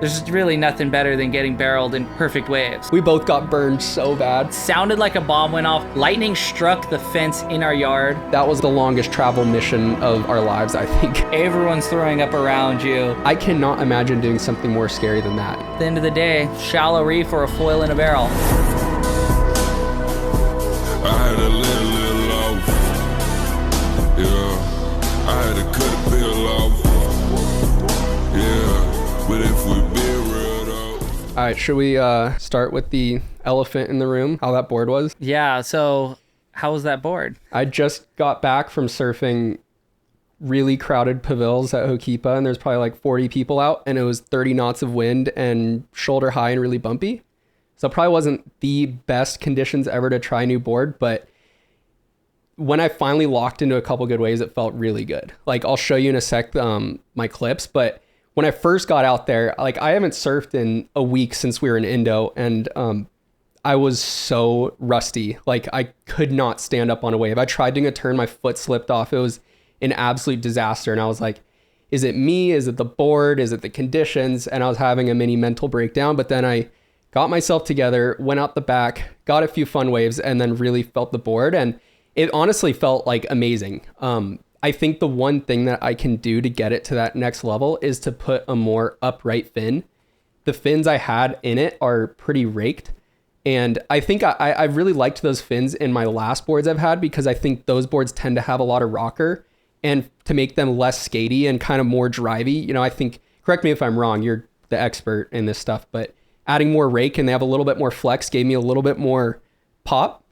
There's really nothing better than getting barreled in perfect waves. We both got burned so bad. Sounded like a bomb went off. Lightning struck the fence in our yard. That was the longest travel mission of our lives, I think. Everyone's throwing up around you. I cannot imagine doing something more scary than that. At the end of the day, shallow reef or a foil in a barrel. I had a little off. Yeah, I had to cut a bill off. Yeah, but if we be real though. All right, should we start with the elephant in the room, how that board was? Yeah, so how was that board? I just got back from surfing really crowded pavils at Hokipa, and there's probably like 40 people out, and it was 30 knots of wind and shoulder high and really bumpy. So it probably wasn't the best conditions ever to try a new board, but when I finally locked into a couple good waves, it felt really good. Like I'll show you in a sec my clips, but when I first got out there, like I haven't surfed in a week since we were in Indo, and I was so rusty. Like I could not stand up on a wave. I tried doing a turn, my foot slipped off. It was an absolute disaster. And I was like, is it me? Is it the board? Is it the conditions? And I was having a mini mental breakdown, but then I got myself together, went out the back, got a few fun waves, and then really felt the board. And it honestly felt like amazing. I think the one thing that I can do to get it to that next level is to put a more upright fin. The fins I had in it are pretty raked. And I think I really liked those fins in my last boards I've had, because I think those boards tend to have a lot of rocker, and to make them less skatey and kind of more drivey. You know, I think, correct me if I'm wrong, you're the expert in this stuff, but adding more rake and they have a little bit more flex gave me a little bit more pop.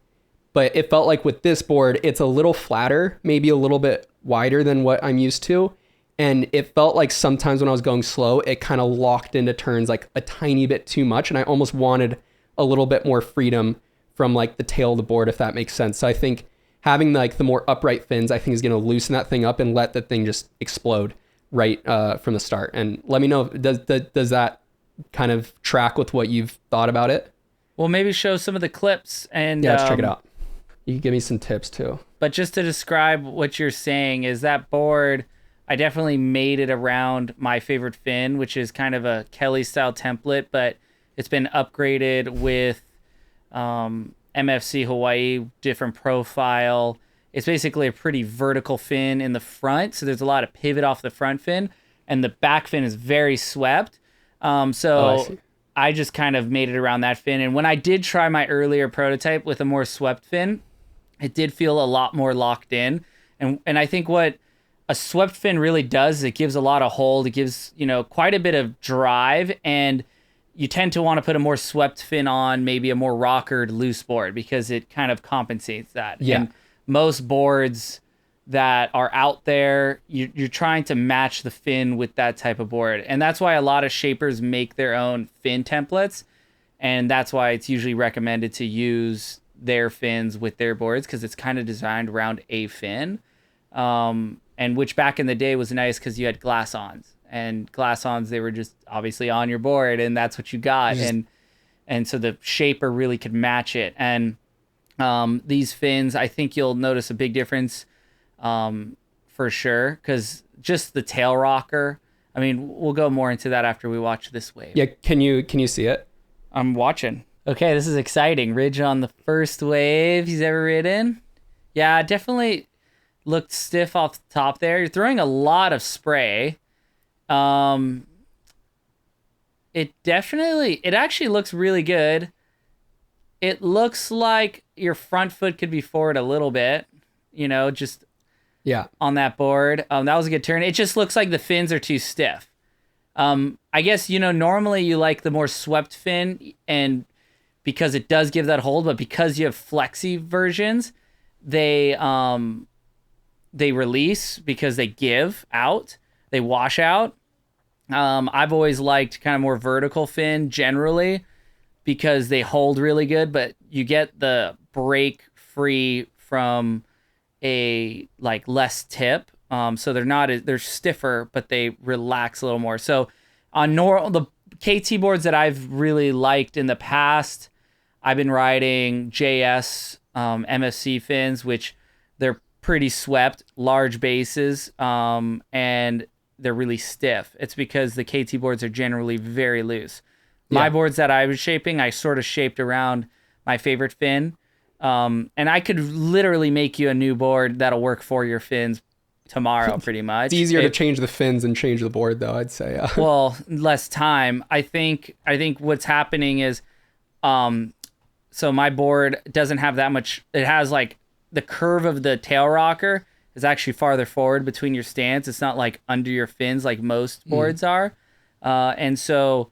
But it felt like with this board, it's a little flatter, maybe a little bit wider than what I'm used to. And it felt like sometimes when I was going slow, it kind of locked into turns like a tiny bit too much. And I almost wanted a little bit more freedom from like the tail of the board, if that makes sense. So I think having like the more upright fins, I think is going to loosen that thing up and let the thing just explode right from the start. And let me know, does that kind of track with what you've thought about it? Well, maybe show some of the clips and yeah, let's check it out. You can give me some tips too. But just to describe what you're saying is that board, I definitely made it around my favorite fin, which is kind of a Kelly style template, but it's been upgraded with MFC Hawaii, different profile. It's basically a pretty vertical fin in the front, so there's a lot of pivot off the front fin, and the back fin is very swept. I just kind of made it around that fin. And when I did try my earlier prototype with a more swept fin, it did feel a lot more locked in. And I think what a swept fin really does is it gives a lot of hold. It gives, quite a bit of drive, and you tend to want to put a more swept fin on maybe a more rockered loose board because it kind of compensates that. Yeah. And most boards that are out there, you're trying to match the fin with that type of board. And that's why a lot of shapers make their own fin templates. And that's why it's usually recommended to use their fins with their boards, because it's kind of designed around a fin. And which back in the day was nice because you had glass-ons. And glass-ons, they were just obviously on your board, and that's what you got. And so the shaper really could match it. And these fins, I think you'll notice a big difference for sure, because just the tail rocker. I mean, we'll go more into that after we watch this wave. Yeah, can you see it? I'm watching. Okay, this is exciting. Ridge on the first wave he's ever ridden. Yeah, definitely looked stiff off the top there. You're throwing a lot of spray. It actually looks really good. It looks like your front foot could be forward a little bit, just on that board. That was a good turn. It just looks like the fins are too stiff. I guess, normally you like the more swept fin, and because it does give that hold, but because you have flexi versions, they release because they give out, they wash out. I've always liked kind of more vertical fin generally because they hold really good, but you get the break free from a like less tip. So they're stiffer, but they relax a little more. So on the KT boards that I've really liked in the past, I've been riding JS MFC fins, which they're pretty swept, large bases, and they're really stiff. It's because the KT boards are generally very loose. My boards that I was shaping, I sort of shaped around my favorite fin. And I could literally make you a new board that'll work for your fins tomorrow, pretty much. It's easier to change the fins and change the board, though, I'd say. Well, less time. I think what's happening is, so my board doesn't have that much. It has like the curve of the tail rocker is actually farther forward between your stance. It's not like under your fins like most boards are. And so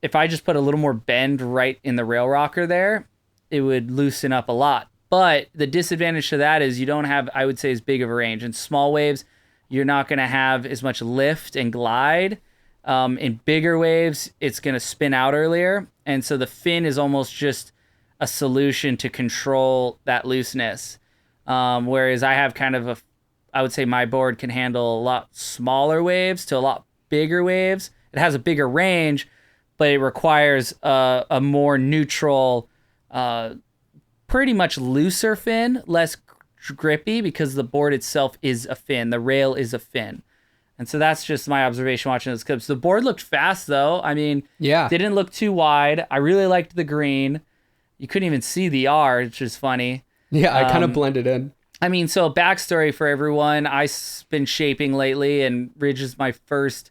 if I just put a little more bend right in the rail rocker there, it would loosen up a lot. But the disadvantage to that is you don't have, I would say, as big of a range. In small waves, you're not going to have as much lift and glide. In bigger waves, it's going to spin out earlier. And so the fin is almost just a solution to control that looseness. Whereas I have kind of I would say my board can handle a lot smaller waves to a lot bigger waves. It has a bigger range, but it requires a more neutral, pretty much looser fin, less grippy, because the board itself is a fin. The rail is a fin. And so that's just my observation watching those clips. The board looked fast, though. I mean, didn't look too wide. I really liked the green. You couldn't even see the R, which is funny. Yeah, I kind of blended in. I mean, so backstory for everyone. I've been shaping lately, and Ridge is my first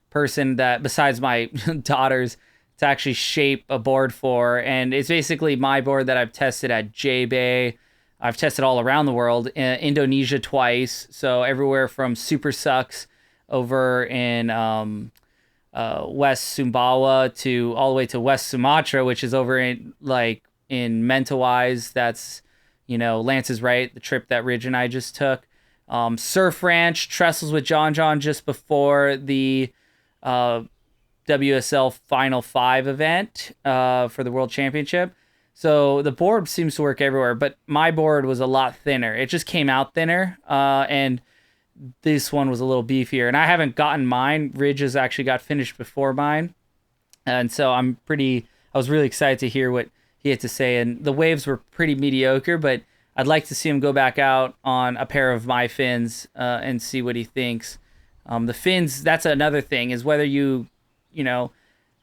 person that, besides my daughters, to actually shape a board for. And it's basically my board that I've tested at J-Bay. I've tested all around the world, Indonesia twice. So everywhere from Super Sucks over in West Sumbawa to all the way to West Sumatra, which is over in Mentawais. That's, Lance's right, the trip that Ridge and I just took. Surf Ranch, Trestles with John just before the WSL Final 5 event for the World Championship. So the board seems to work everywhere, but my board was a lot thinner. It just came out thinner, and this one was a little beefier. And I haven't gotten mine. Ridge has actually got finished before mine. And so I was really excited to hear what he had to say. And the waves were pretty mediocre, but I'd like to see him go back out on a pair of my fins and see what he thinks. The fins, that's another thing, is whether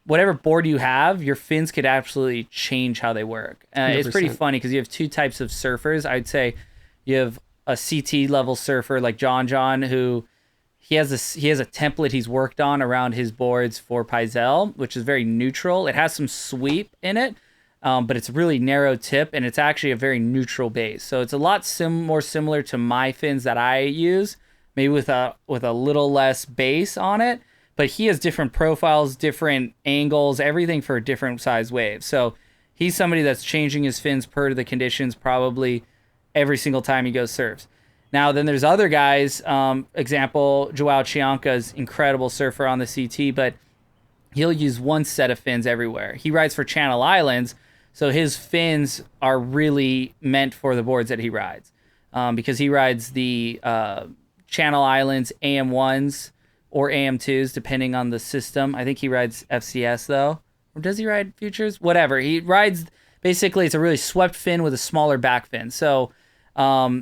whatever board you have, your fins could absolutely change how they work. It's pretty funny because you have two types of surfers. I'd say you have a CT level surfer like John, who he has a template he's worked on around his boards for Paisel, which is very neutral. It has some sweep in it, but it's a really narrow tip, and it's actually a very neutral base. So it's a lot more similar to my fins that I use, maybe with a little less base on it. But he has different profiles, different angles, everything for different size waves. So he's somebody that's changing his fins per the conditions probably every single time he goes surfs. Now, then there's other guys. Example, Joao Chianca's incredible surfer on the CT, but he'll use one set of fins everywhere. He rides for Channel Islands, so his fins are really meant for the boards that he rides, because he rides the Channel Islands AM1s, or AM2s, depending on the system. I think he rides FCS, though. Or does he ride Futures? Whatever. He rides, basically, it's a really swept fin with a smaller back fin. So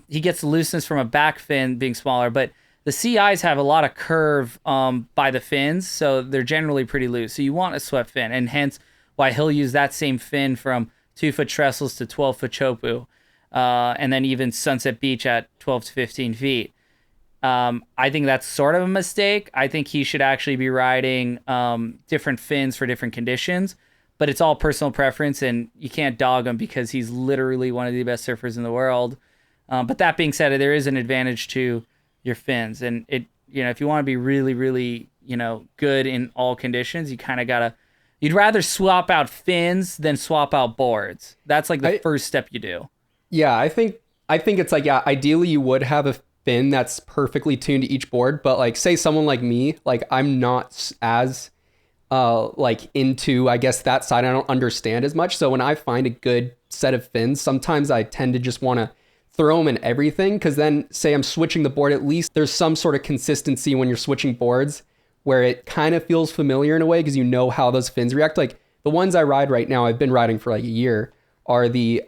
he gets the looseness from a back fin being smaller. But the CIs have a lot of curve by the fins, so they're generally pretty loose. So you want a swept fin, and hence why he'll use that same fin from 2-foot trestles to 12-foot chopu, and then even Sunset Beach at 12 to 15 feet. I think that's sort of a mistake. I think he should actually be riding different fins for different conditions, but it's all personal preference, and you can't dog him because he's literally one of the best surfers in the world. But that being said, there is an advantage to your fins, and if you want to be really, really, good in all conditions, you kind of you'd rather swap out fins than swap out boards. That's like the first step you do. Yeah, I think it's like, ideally you would have a fin that's perfectly tuned to each board, but like, say someone like me, like I'm not as into, I guess, that side. I don't understand as much. So when I find a good set of fins, sometimes I tend to just want to throw them in everything, because then say I'm switching the board, at least there's some sort of consistency when you're switching boards where it kind of feels familiar in a way, because you know how those fins react. Like the ones I ride right now, I've been riding for like a year, are the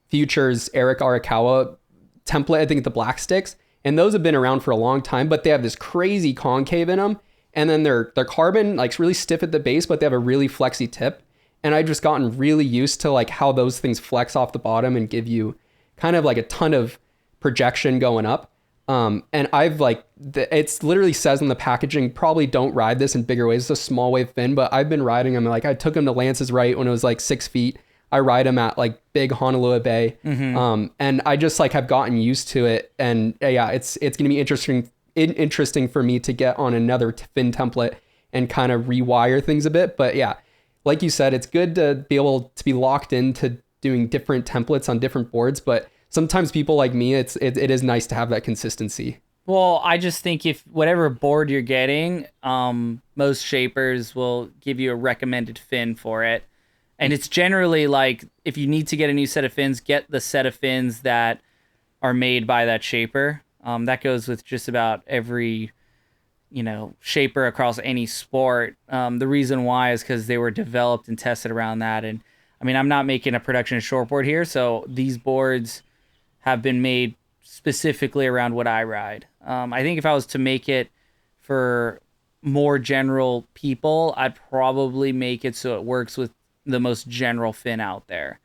Futures Eric Arakawa template, I think, the black sticks. And those have been around for a long time, but they have this crazy concave in them. And then they're carbon, like really stiff at the base, but they have a really flexy tip. And I just gotten really used to like how those things flex off the bottom and give you kind of like a ton of projection going up. And I've like, it's literally says in the packaging, probably don't ride this in bigger waves. It's a small wave fin, but I've been riding them. Like I took them to Lance's Right when it was like 6 feet. I ride them at like big Honolulu Bay. And I just like have gotten used to it. And yeah, it's going to be interesting for me to get on another fin template and kind of rewire things a bit. But yeah, like you said, it's good to be able to be locked into doing different templates on different boards, but sometimes people like me, it is nice to have that consistency. Well, I just think if whatever board you're getting, most shapers will give you a recommended fin for it. And it's generally like, if you need to get a new set of fins, get the set of fins that are made by that shaper. That goes with just about every, shaper across any sport. The reason why is because they were developed and tested around that. And I mean, I'm not making a production shortboard here, so these boards have been made specifically around what I ride. I think if I was to make it for more general people, I'd probably make it so it works with the most general fin out there.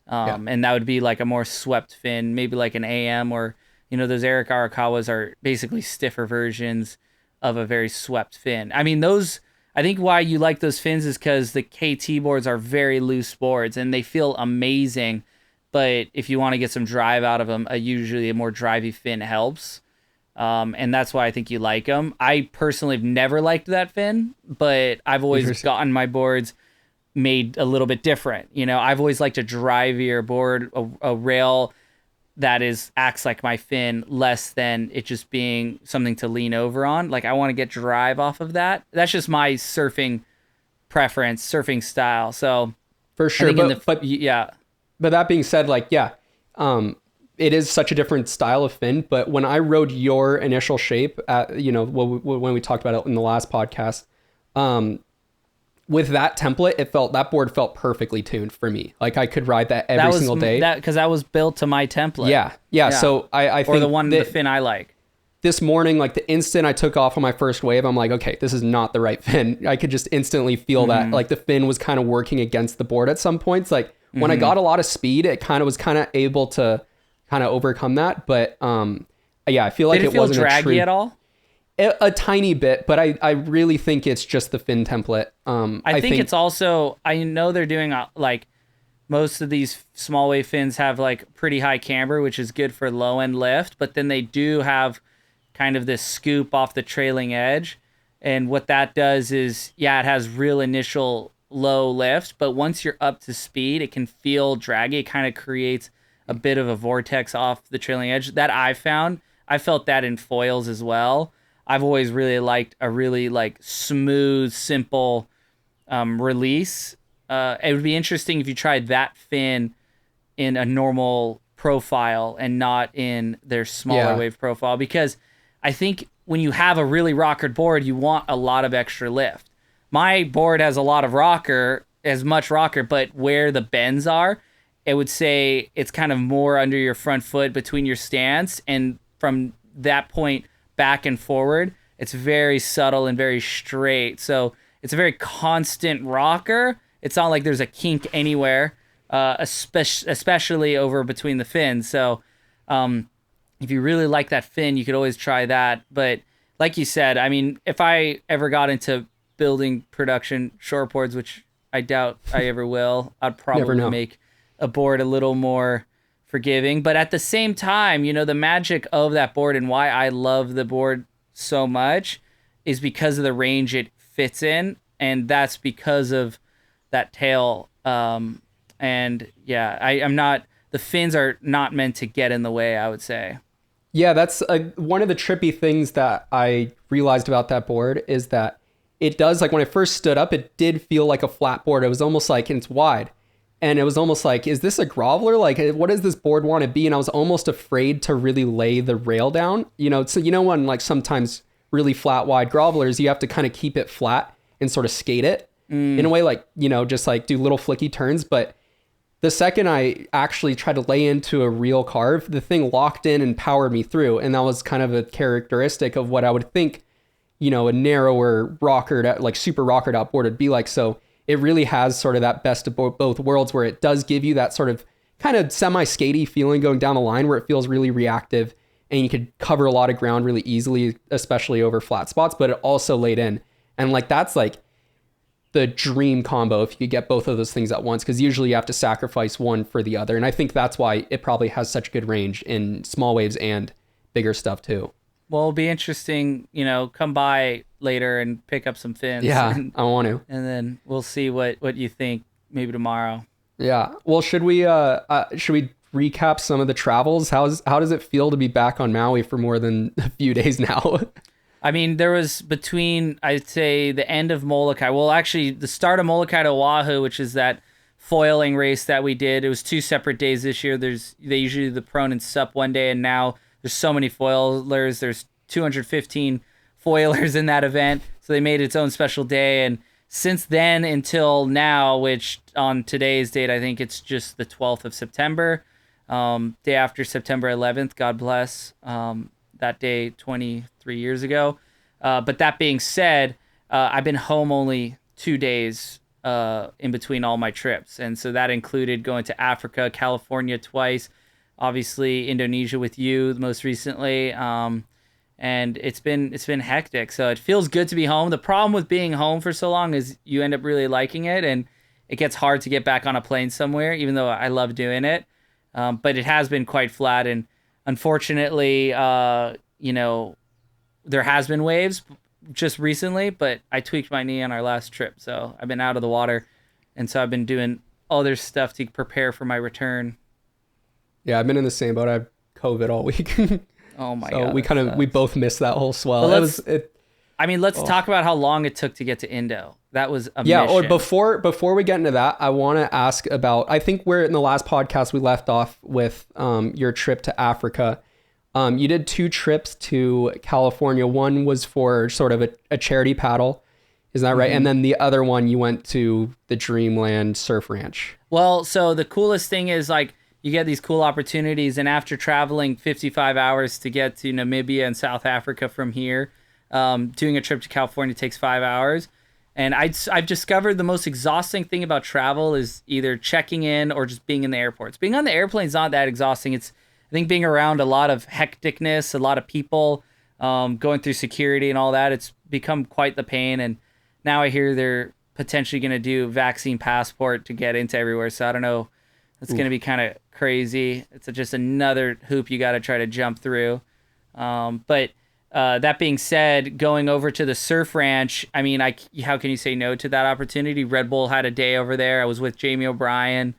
And that would be like a more swept fin, maybe like an AM, or, those Eric Arakawas are basically stiffer versions of a very swept fin. I mean, I think why you like those fins is because the KT boards are very loose boards and they feel amazing. But if you want to get some drive out of them, usually a more drivey fin helps. And that's why I think you like them. I personally have never liked that fin, but I've always gotten my boards made a little bit different. I've always liked a drivier board, a rail that acts like my fin, less than it just being something to lean over on. Like I want to get drive off of that. That's just my surfing preference, surfing style. So for sure, yeah. But that being said, like, yeah, it is such a different style of fin. But when I rode your initial shape at, when we talked about it in the last podcast, with that template, that board felt perfectly tuned for me. Like I could ride that every single day. Because that was built to my template. Yeah. So I think, or the fin I like. This morning, like the instant I took off on my first wave, I'm like, okay, this is not the right fin. I could just instantly feel that like the fin was kind of working against the board at some points. Like when I got a lot of speed, it was able to kind of overcome that. But yeah, I feel like it wasn't draggy at all. A tiny bit, but I really think it's just the fin template. I think it's also, I know they're doing like most of these small wave fins have like pretty high camber, which is good for low end lift, but then they do have kind of this scoop off the trailing edge. And what that does is, it has real initial low lift, but once you're up to speed, it can feel draggy. It kind of creates a bit of a vortex off the trailing edge that I found. I felt that in foils as well. I've always really liked a really like smooth, simple release. It would be interesting if you tried that fin in a normal profile and not in their smaller wave profile, because I think when you have a really rockered board, you want a lot of extra lift. My board has a lot of as much rocker, but where the bends are, it would say it's kind of more under your front foot between your stance, and from that point back and forward, it's very subtle and very straight. So it's a very constant rocker. It's not like there's a kink anywhere, especially over between the fins. So if you really like that fin, you could always try that. But like you said, I mean, if I ever got into building production shortboards, which I doubt I ever will, I'd probably make a board a little more forgiving. But at the same time, the magic of that board and why I love the board so much is because of the range it fits in, and that's because of that tail. And yeah, the fins are not meant to get in the way, I would say. Yeah, that's one of the trippy things that I realized about that board is that it does, like when I first stood up, it did feel like a flat board. It was almost like, and it's wide. And it was almost like, is this a groveler? Like, what does this board want to be? And I was almost afraid to really lay the rail down. So when like sometimes really flat, wide grovelers, you have to kind of keep it flat and sort of skate it in a way, like, just like do little flicky turns. But the second I actually tried to lay into a real carve, the thing locked in and powered me through. And that was kind of a characteristic of what I would think, you know, a narrower rockered, like super rockered outboard would be like. So it really has sort of that best of both worlds, where it does give you that sort of kind of semi-skatey feeling going down the line, where it feels really reactive and you could cover a lot of ground really easily, especially over flat spots, but it also laid in. And like, that's like the dream combo if you could get both of those things at once, because usually you have to sacrifice one for the other. And I think that's why it probably has such good range in small waves and bigger stuff too. Well, it'll be interesting, you know, come by later and pick up some fins. Yeah, and, I want to. and then we'll see what you think maybe tomorrow. Yeah. Well, should we recap some of the travels? How does it feel to be back on Maui for more than a few days now? I mean, there was between, I'd say, the end of Molokai. Well, actually, the start of Molokai to Oahu, which is that foiling race that we did. It was 2 separate days this year. They usually do the prone and sup one day, and now there's so many foilers. There's 215 foilers in that event, so they made its own special day. And since then until now, which on today's date, I think it's just the 12th of September, day after September 11th, God bless. That day 23 years ago. But that being said, I've been home only 2 days in between all my trips. And so that included going to Africa, California twice, obviously Indonesia with you most recently. And it's been hectic. So it feels good to be home. The problem with being home for so long is you end up really liking it, and it gets hard to get back on a plane somewhere, even though I love doing it. But it has been quite flat, and unfortunately, you know, there has been waves just recently, but I tweaked my knee on our last trip, so I've been out of the water, and so I've been doing other stuff to prepare for my return. Yeah, I've been in the same boat. I have COVID all week. Oh my so god! we both missed that whole swell. Let's talk about how long it took to get to Indo. That was a mission. Or before we get into that, I want to ask about, I think we're in the last podcast we left off with your trip to Africa. You did 2 trips to California. One was for sort of a charity paddle. Is that right? Mm-hmm. And then the other one, you went to the Dreamland Surf Ranch. Well, so the coolest thing is, like, you get these cool opportunities, and after traveling 55 hours to get to Namibia and South Africa from here, doing a trip to California takes 5 hours. And I've discovered the most exhausting thing about travel is either checking in or just being in the airports. Being on the airplane is not that exhausting. It's, I think, being around a lot of hecticness, a lot of people, going through security and all that. It's become quite the pain. And now I hear they're potentially going to do vaccine passport to get into everywhere. So I don't know. It's going to be kind of crazy. It's just another hoop you got to try to jump through. But that being said, going over to the surf ranch, I mean, how can you say no to that opportunity? Red Bull had a day over there. I was with Jamie O'Brien,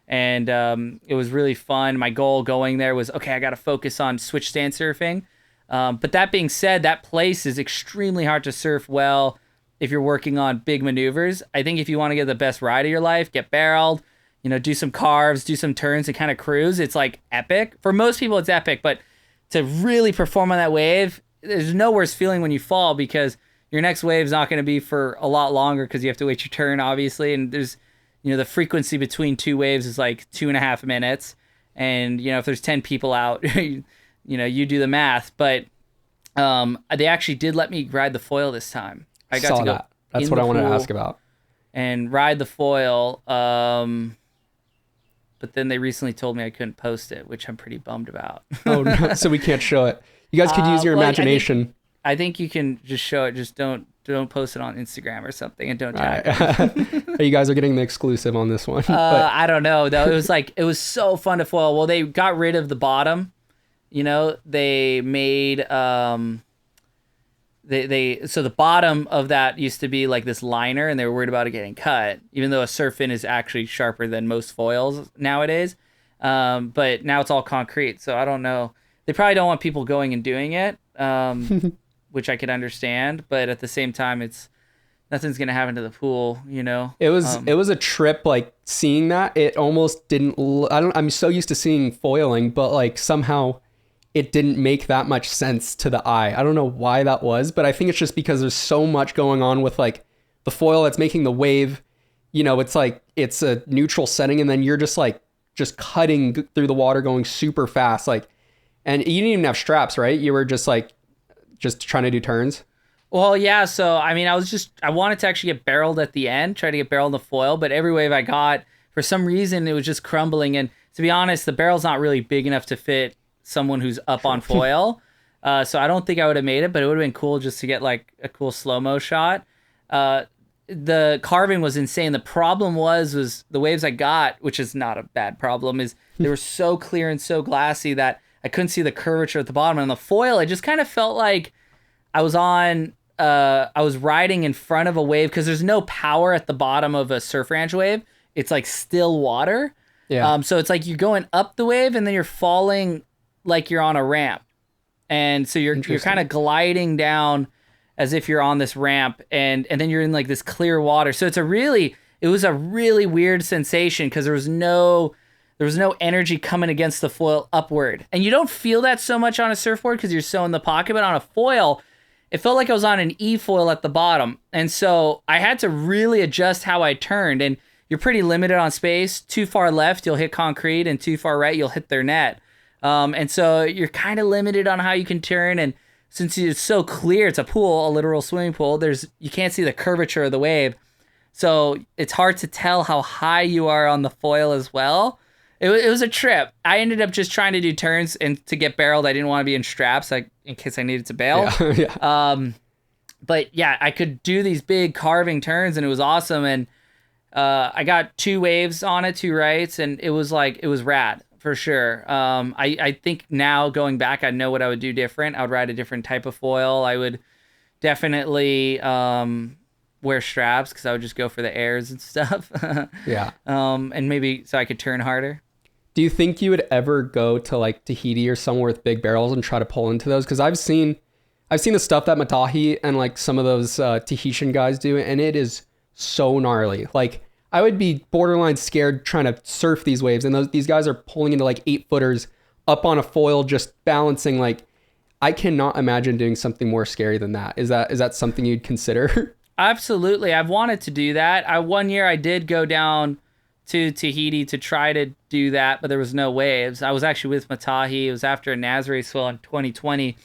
and it was really fun. My goal going there was, okay, I got to focus on switch stand surfing. But that being said, that place is extremely hard to surf well if you're working on big maneuvers. I think if you want to get the best ride of your life, get barreled, you know, do some carves, do some turns, and kind of cruise, it's like epic. For most people, it's epic, but to really perform on that wave, there's no worse feeling when you fall, because your next wave is not going to be for a lot longer because you have to wait your turn, obviously. And there's, you know, the frequency between 2 waves is like 2.5 minutes. And, you know, if there's 10 people out, you know, you do the math. But they actually did let me ride the foil this time. I got to go. That's what I wanted to ask about. And ride the foil. But then they recently told me I couldn't post it, which I'm pretty bummed about. Oh, no. So we can't show it. You guys could use your imagination. I think you can just show it. Just don't post it on Instagram or something, and don't tag me. You guys are getting the exclusive on this one. I don't know though. It was so fun to foil. Well, they got rid of the bottom. You know, they made so the bottom of that used to be like this liner, and they were worried about it getting cut, even though a surf fin is actually sharper than most foils nowadays. But now it's all concrete, so I don't know. They probably don't want people going and doing it, which I could understand. But at the same time, nothing's gonna happen to the pool, you know. It was a trip. Like, seeing that, it almost didn't. I'm so used to seeing foiling, but like somehow it didn't make that much sense to the eye. I don't know why that was, but I think it's just because there's so much going on with like the foil that's making the wave it's like it's a neutral setting, and then you're just like cutting through the water, going super fast, like, and you didn't even have straps, right? You were just trying to do turns. Well, yeah. So, I mean, I wanted to actually get barreled at the end, try to get barreled in the foil, but every wave I got, for some reason, it was just crumbling. And to be honest, the barrel's not really big enough to fit someone who's up on foil. So I don't think I would have made it, but it would have been cool just to get like a cool slow-mo shot. The carving was insane. The problem was the waves I got, which is not a bad problem, is they were so clear and so glassy that I couldn't see the curvature at the bottom. And on the foil, it just kind of felt like I was riding in front of a wave, because there's no power at the bottom of a surf ranch wave. It's like still water. Yeah. So it's like you're going up the wave and then you're falling like you're on a ramp. And so you're kind of gliding down as if you're on this ramp, and then you're in like this clear water. So it was a really weird sensation, because there was no energy coming against the foil upward. And you don't feel that so much on a surfboard because you're so in the pocket, but on a foil, it felt like I was on an E-foil at the bottom. And so I had to really adjust how I turned, and you're pretty limited on space. Too far left, you'll hit concrete, and too far right, you'll hit their net. And so you're kind of limited on how you can turn. And since it's so clear, it's a pool, a literal swimming pool, you can't see the curvature of the wave. So it's hard to tell how high you are on the foil as well. It was a trip. I ended up just trying to do turns, and to get barreled, I didn't want to be in straps, like in case I needed to bail. Yeah. But yeah, I could do these big carving turns, and it was awesome. And I got 2 waves on it, 2 rights, and it was rad for sure. I think now going back, I know what I would do different. I would ride a different type of foil. I would definitely wear straps, because I would just go for the airs and stuff. Yeah. And maybe so I could turn harder. Do you think you would ever go to like Tahiti or somewhere with big barrels and try to pull into those? Because I've seen the stuff that Matahi and like some of those Tahitian guys do, and it is so gnarly. Like, I would be borderline scared trying to surf these waves, and these guys are pulling into like 8-footers up on a foil, just balancing. Like, I cannot imagine doing something more scary than that. Is that something you'd consider? Absolutely. I've wanted to do that. One year I did go down to Tahiti to try to do that, but there was no waves. I was actually with Matahi. It was after a Nazare swell in 2020,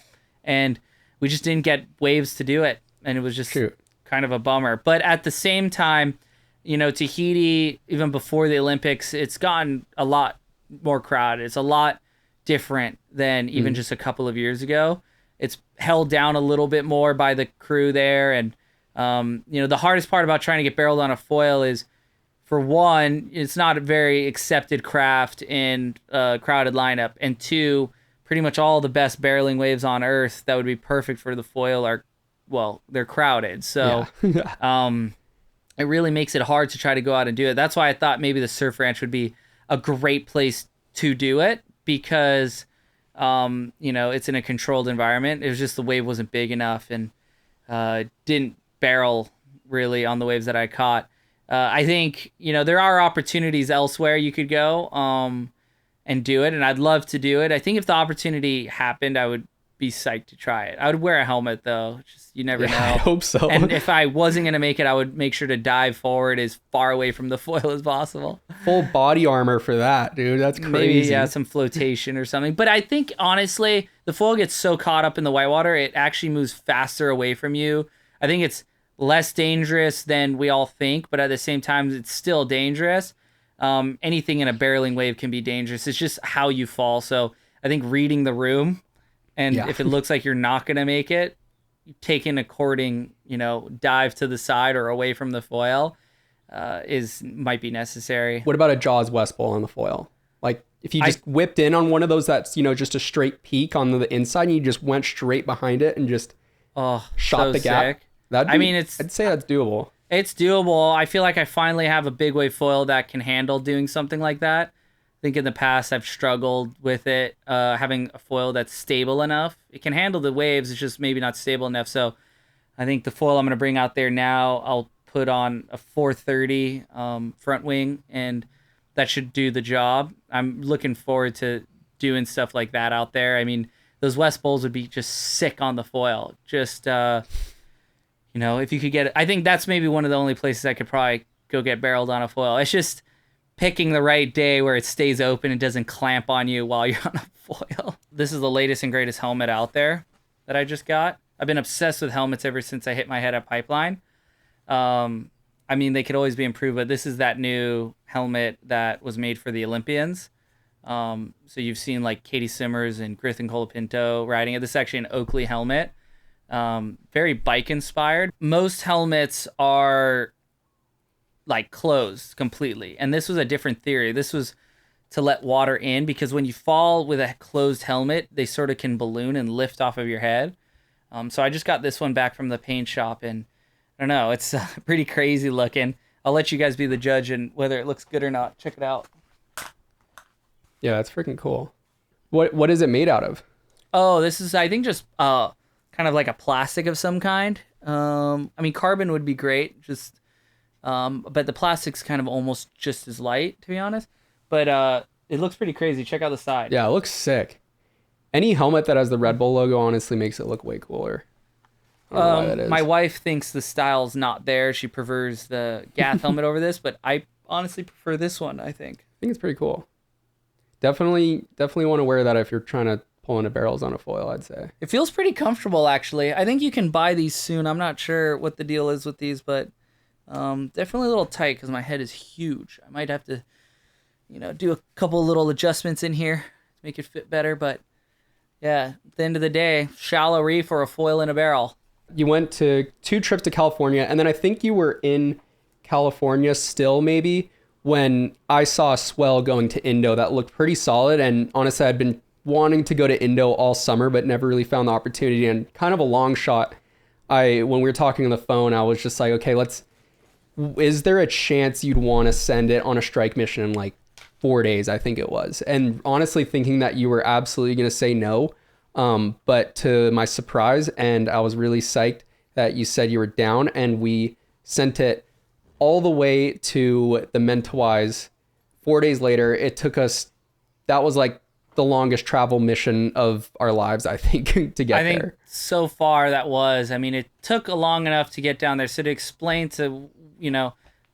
and we just didn't get waves to do it. And it was just kind of a bummer. But at the same time, Tahiti, even before the Olympics, it's gotten a lot more crowded. It's a lot different than even just a couple of years ago. It's held down a little bit more by the crew there. And, the hardest part about trying to get barreled on a foil is, for one, it's not a very accepted craft in a crowded lineup. And 2, pretty much all the best barreling waves on Earth that would be perfect for the foil they're crowded. So, it really makes it hard to try to go out and do it. That's why I thought maybe the surf ranch would be a great place to do it, because, it's in a controlled environment. It was just the wave wasn't big enough, and didn't barrel really on the waves that I caught. I think, there are opportunities elsewhere you could go and do it, and I'd love to do it. I think if the opportunity happened, I would be psyched to try it. I would wear a helmet, though. Just, you never know. I hope so. And if I wasn't going to make it, I would make sure to dive forward as far away from the foil as possible. Full body armor for that, dude. That's crazy. Maybe, some flotation or something. But I think, honestly, the foil gets so caught up in the whitewater, it actually moves faster away from you. I think it's less dangerous than we all think, but at the same time, it's still dangerous. Anything in a barreling wave can be dangerous. It's just how you fall. So I think reading the room, and if it looks like you're not going to make it, take an according, dive to the side or away from the foil might be necessary. What about a Jaws West Bowl on the foil? Like, if you just whipped in on one of those that's, just a straight peak on the inside, and you just went straight behind it and just shot the gap. Sick. I'd say that's doable. It's doable. I feel like I finally have a big wave foil that can handle doing something like that. I think in the past I've struggled with it, having a foil that's stable enough. It can handle the waves, it's just maybe not stable enough. So I think the foil I'm going to bring out there now, I'll put on a 430 front wing, and that should do the job. I'm looking forward to doing stuff like that out there. I mean, those West Bowls would be just sick on the foil. Just, if you could get it. I think that's maybe one of the only places I could probably go get barreled on a foil. It's just picking the right day where it stays open and doesn't clamp on you while you're on a foil. This is the latest and greatest helmet out there that I just got. I've been obsessed with helmets ever since I hit my head at Pipeline. I mean, they could always be improved, but this is that new helmet that was made for the Olympians. So you've seen like Katie Simmers and Griffin Colapinto riding it. This is actually an Oakley helmet. Very bike inspired. Most helmets are like closed completely. And this was a different theory. This was to let water in, because when you fall with a closed helmet, they sort of can balloon and lift off of your head. So I just got this one back from the paint shop, and I don't know, it's pretty crazy looking. I'll let you guys be the judge and whether it looks good or not. Check it out. Yeah, that's freaking cool. What is it made out of? Oh, this is, I think, just kind of like a plastic of some kind. I mean, carbon would be great, just but the plastic's kind of almost just as light, to be honest. But it looks pretty crazy. Check out the side. Yeah, it looks sick. Any helmet that has the Red Bull logo honestly makes it look way cooler. I don't know why that is. My wife thinks the style's not there. She prefers the Gath helmet over this, but I honestly prefer this one, I think. I think it's pretty cool. Definitely want to wear that if you're trying to pull into barrels on a foil, I'd say. It feels pretty comfortable, actually. I think you can buy these soon. I'm not sure what the deal is with these, but definitely a little tight because my head is huge. I might have to, do a couple little adjustments in here to make it fit better. But yeah, at the end of the day, shallow reef or a foil in a barrel. You went to 2 trips to California, and then I think you were in California still maybe when I saw a swell going to Indo that looked pretty solid. And honestly, I'd been wanting to go to Indo all summer, but never really found the opportunity, and kind of a long shot. When we were talking on the phone, I was just like, okay, is there a chance you'd want to send it on a strike mission in like 4 days, I think it was. And honestly thinking that you were absolutely going to say no. But to my surprise, and I was really psyched that you said you were down, and we sent it all the way to the Mentawais. 4 days later, it took us, that was like the longest travel mission of our lives, I think, to get there. I think so far that was, it took long enough to get down there. So to explain to,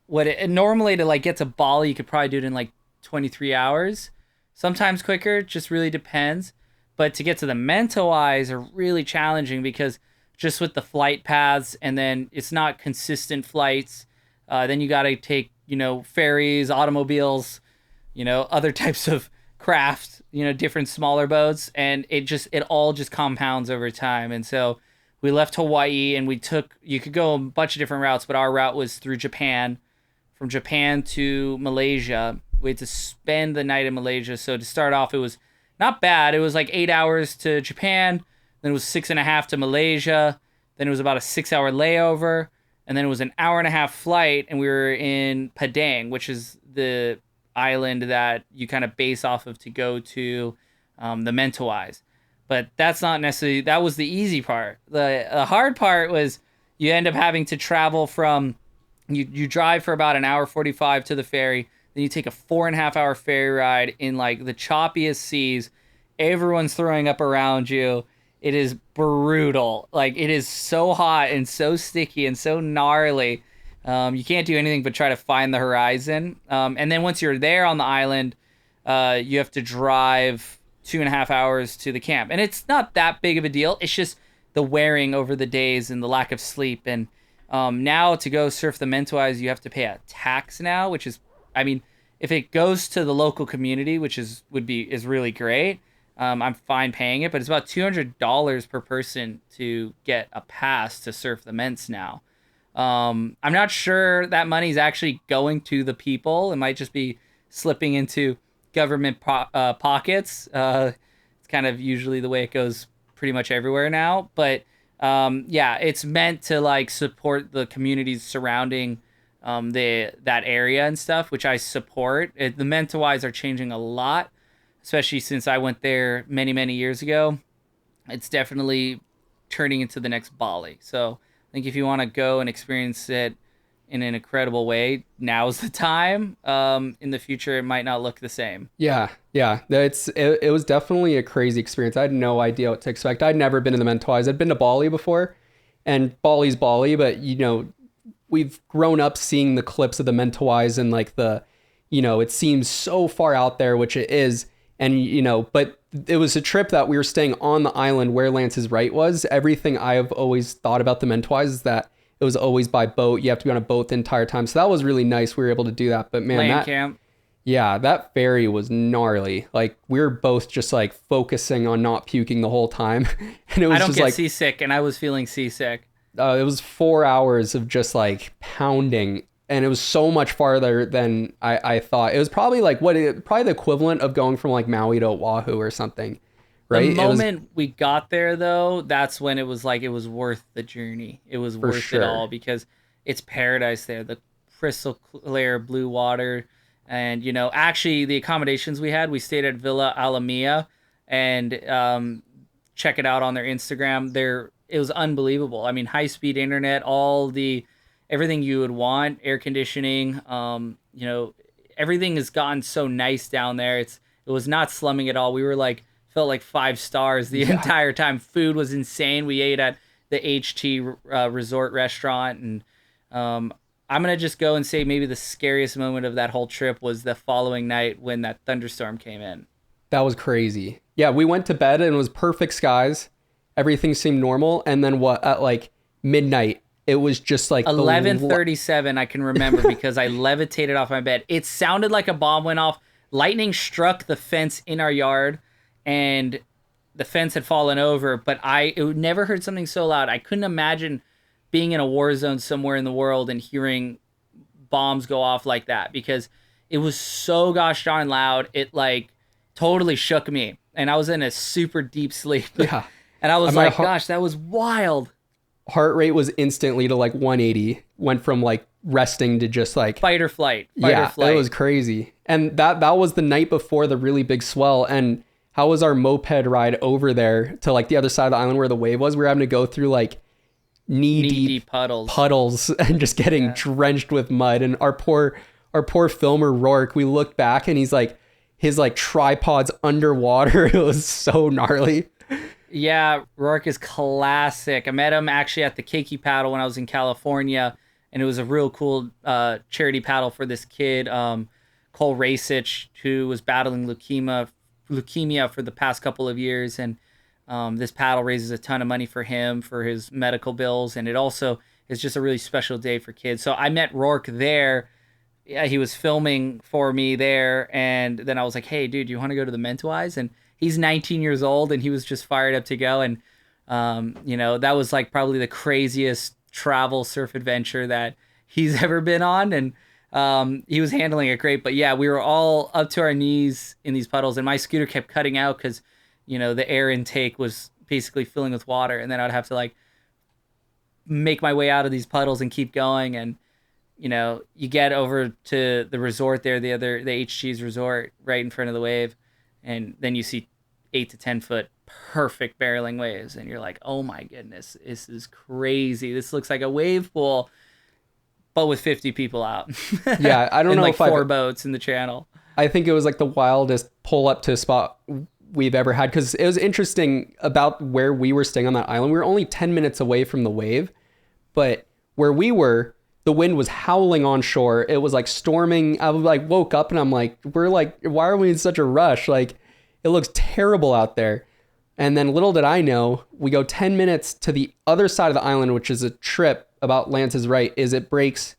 what it normally to like get to Bali, you could probably do it in like 23 hours, sometimes quicker, just really depends. But to get to the Mentawais are really challenging because just with the flight paths, and then it's not consistent flights. Then you got to take, ferries, automobiles, other types of craft, different smaller boats. And it all just compounds over time. And so we left Hawaii and you could go a bunch of different routes, but our route was through Japan, from Japan to Malaysia. We had to spend the night in Malaysia. So to start off, it was not bad. It was like 8 hours to Japan. Then it was 6.5 to Malaysia. Then it was about a 6-hour layover. And then it was an 1.5-hour flight. And we were in Padang, which is the island that you kind of base off of to go to the Mentawais. But that's not necessarily, that was the easy part. The hard part was you end up having to travel from, you drive for about 1:45 hours to the ferry. Then you take a 4.5-hour ferry ride in like the choppiest seas. Everyone's throwing up around you. It is brutal. Like, it is so hot and so sticky and so gnarly. You can't do anything but try to find the horizon. And then once you're there on the island, you have to drive 2.5 hours to the camp. And it's not that big of a deal. It's just the wearing over the days and the lack of sleep. And now to go surf the Mentawais, you have to pay a tax now, which is, if it goes to the local community, which is really great, I'm fine paying it, but it's about $200 per person to get a pass to surf the Ments now. I'm not sure that money's actually going to the people. It might just be slipping into government pockets. It's kind of usually the way it goes pretty much everywhere now. But yeah, it's meant to like support the communities surrounding that area and stuff, which I support. The Mentawais are changing a lot, especially since I went there many, many years ago. It's definitely turning into the next Bali. So I think if you want to go and experience it in an incredible way, now's the time. In the future, it might not look the same. Yeah. It was definitely a crazy experience. I had no idea what to expect. I'd never been in the Mentawais. I'd been to Bali before, and Bali's Bali, but we've grown up seeing the clips of the Mentawais and like the, it seems so far out there, which it is. And, but it was a trip that we were staying on the island where Lance's Right was. Everything I've always thought about the Mentawais is that it was always by boat. You have to be on a boat the entire time. So that was really nice. We were able to do that. But man, Land camp. Yeah, that ferry was gnarly. Like we were both just like focusing on not puking the whole time. And it was I don't just get like seasick, and I was feeling seasick. it was 4 hours of just like pounding. And it was so much farther than I thought. It was probably like probably the equivalent of going from like Maui to Oahu or something, right? The moment we got there, though, that's when it was like it was worth the journey. It was worth it all because it's paradise there. The crystal clear blue water, and actually the accommodations we stayed at Villa Alamia, and check it out on their Instagram. It was unbelievable. I mean, high speed internet, everything you would want, air conditioning, everything has gotten so nice down there. It was not slumming at all. We were felt like 5 stars the entire time. Food was insane. We ate at the HT resort restaurant. And I'm going to just go and say maybe the scariest moment of that whole trip was the following night when that thunderstorm came in. That was crazy. Yeah, we went to bed and it was perfect skies. Everything seemed normal. And then at like midnight, it was just like 11:37. I can remember because I levitated off my bed. It sounded like a bomb went off. Lightning struck the fence in our yard, and the fence had fallen over. But I never heard something so loud. I couldn't imagine being in a war zone somewhere in the world and hearing bombs go off like that because it was so gosh darn loud. It like totally shook me, and I was in a super deep sleep. Yeah, and I was like, gosh, that was wild. Heart rate was instantly to like 180, went from like resting to just like fight or flight. It was crazy. And that was the night before the really big swell. And how was our moped ride over there to like the other side of the island where the wave was? We were having to go through like knee deep puddles and just getting drenched with mud. And our poor filmer Rourke, we looked back and he's like, his like tripod's underwater. It was so gnarly. Yeah, Rourke is classic. I met him actually at the Keiki paddle when I was in California, and it was a real cool charity paddle for this kid, Cole Rasich, who was battling leukemia for the past couple of years, and this paddle raises a ton of money for him for his medical bills, and it also is just a really special day for kids. So I met Rourke there. Yeah, he was filming for me there, and then I was like, "Hey, dude, do you want to go to the Mentawais?" And he's 19 years old, and he was just fired up to go. And, that was like probably the craziest travel surf adventure that he's ever been on. And he was handling it great. But yeah, we were all up to our knees in these puddles, and my scooter kept cutting out because, the air intake was basically filling with water. And then I'd have to like make my way out of these puddles and keep going. And, you get over to the resort there, the HG's resort right in front of the wave. And then you see 8 to 10 foot perfect barreling waves, and you're like, oh my goodness, this is crazy. This looks like a wave pool, but with 50 people out. Yeah, I don't know like if 4 boats in the channel. I think it was like the wildest pull up to a spot we've ever had, because it was interesting about where we were staying on that island. We were only 10 minutes away from the wave, but where we were, the wind was howling on shore. It was like storming. I like woke up and I'm like, why are we in such a rush? Like, it looks terrible out there. And then little did I know, we go 10 minutes to the other side of the island, which is a trip about Lance's Right, is it breaks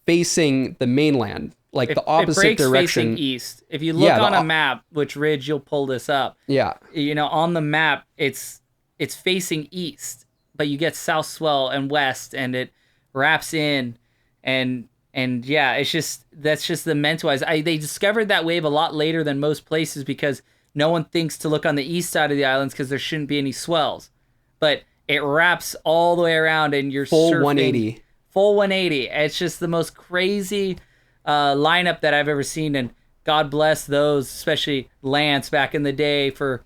facing the mainland, like the opposite it breaks direction. Facing east. If you look on a map, which ridge you'll pull this up. Yeah. On the map, it's facing east, but you get south swell and west, and it wraps in. And yeah, that's just the Mentawais. They discovered that wave a lot later than most places because no one thinks to look on the east side of the islands because there shouldn't be any swells. But it wraps all the way around, and you're full surfing 180. Full 180. It's just the most crazy lineup that I've ever seen, and God bless those, especially Lance back in the day, for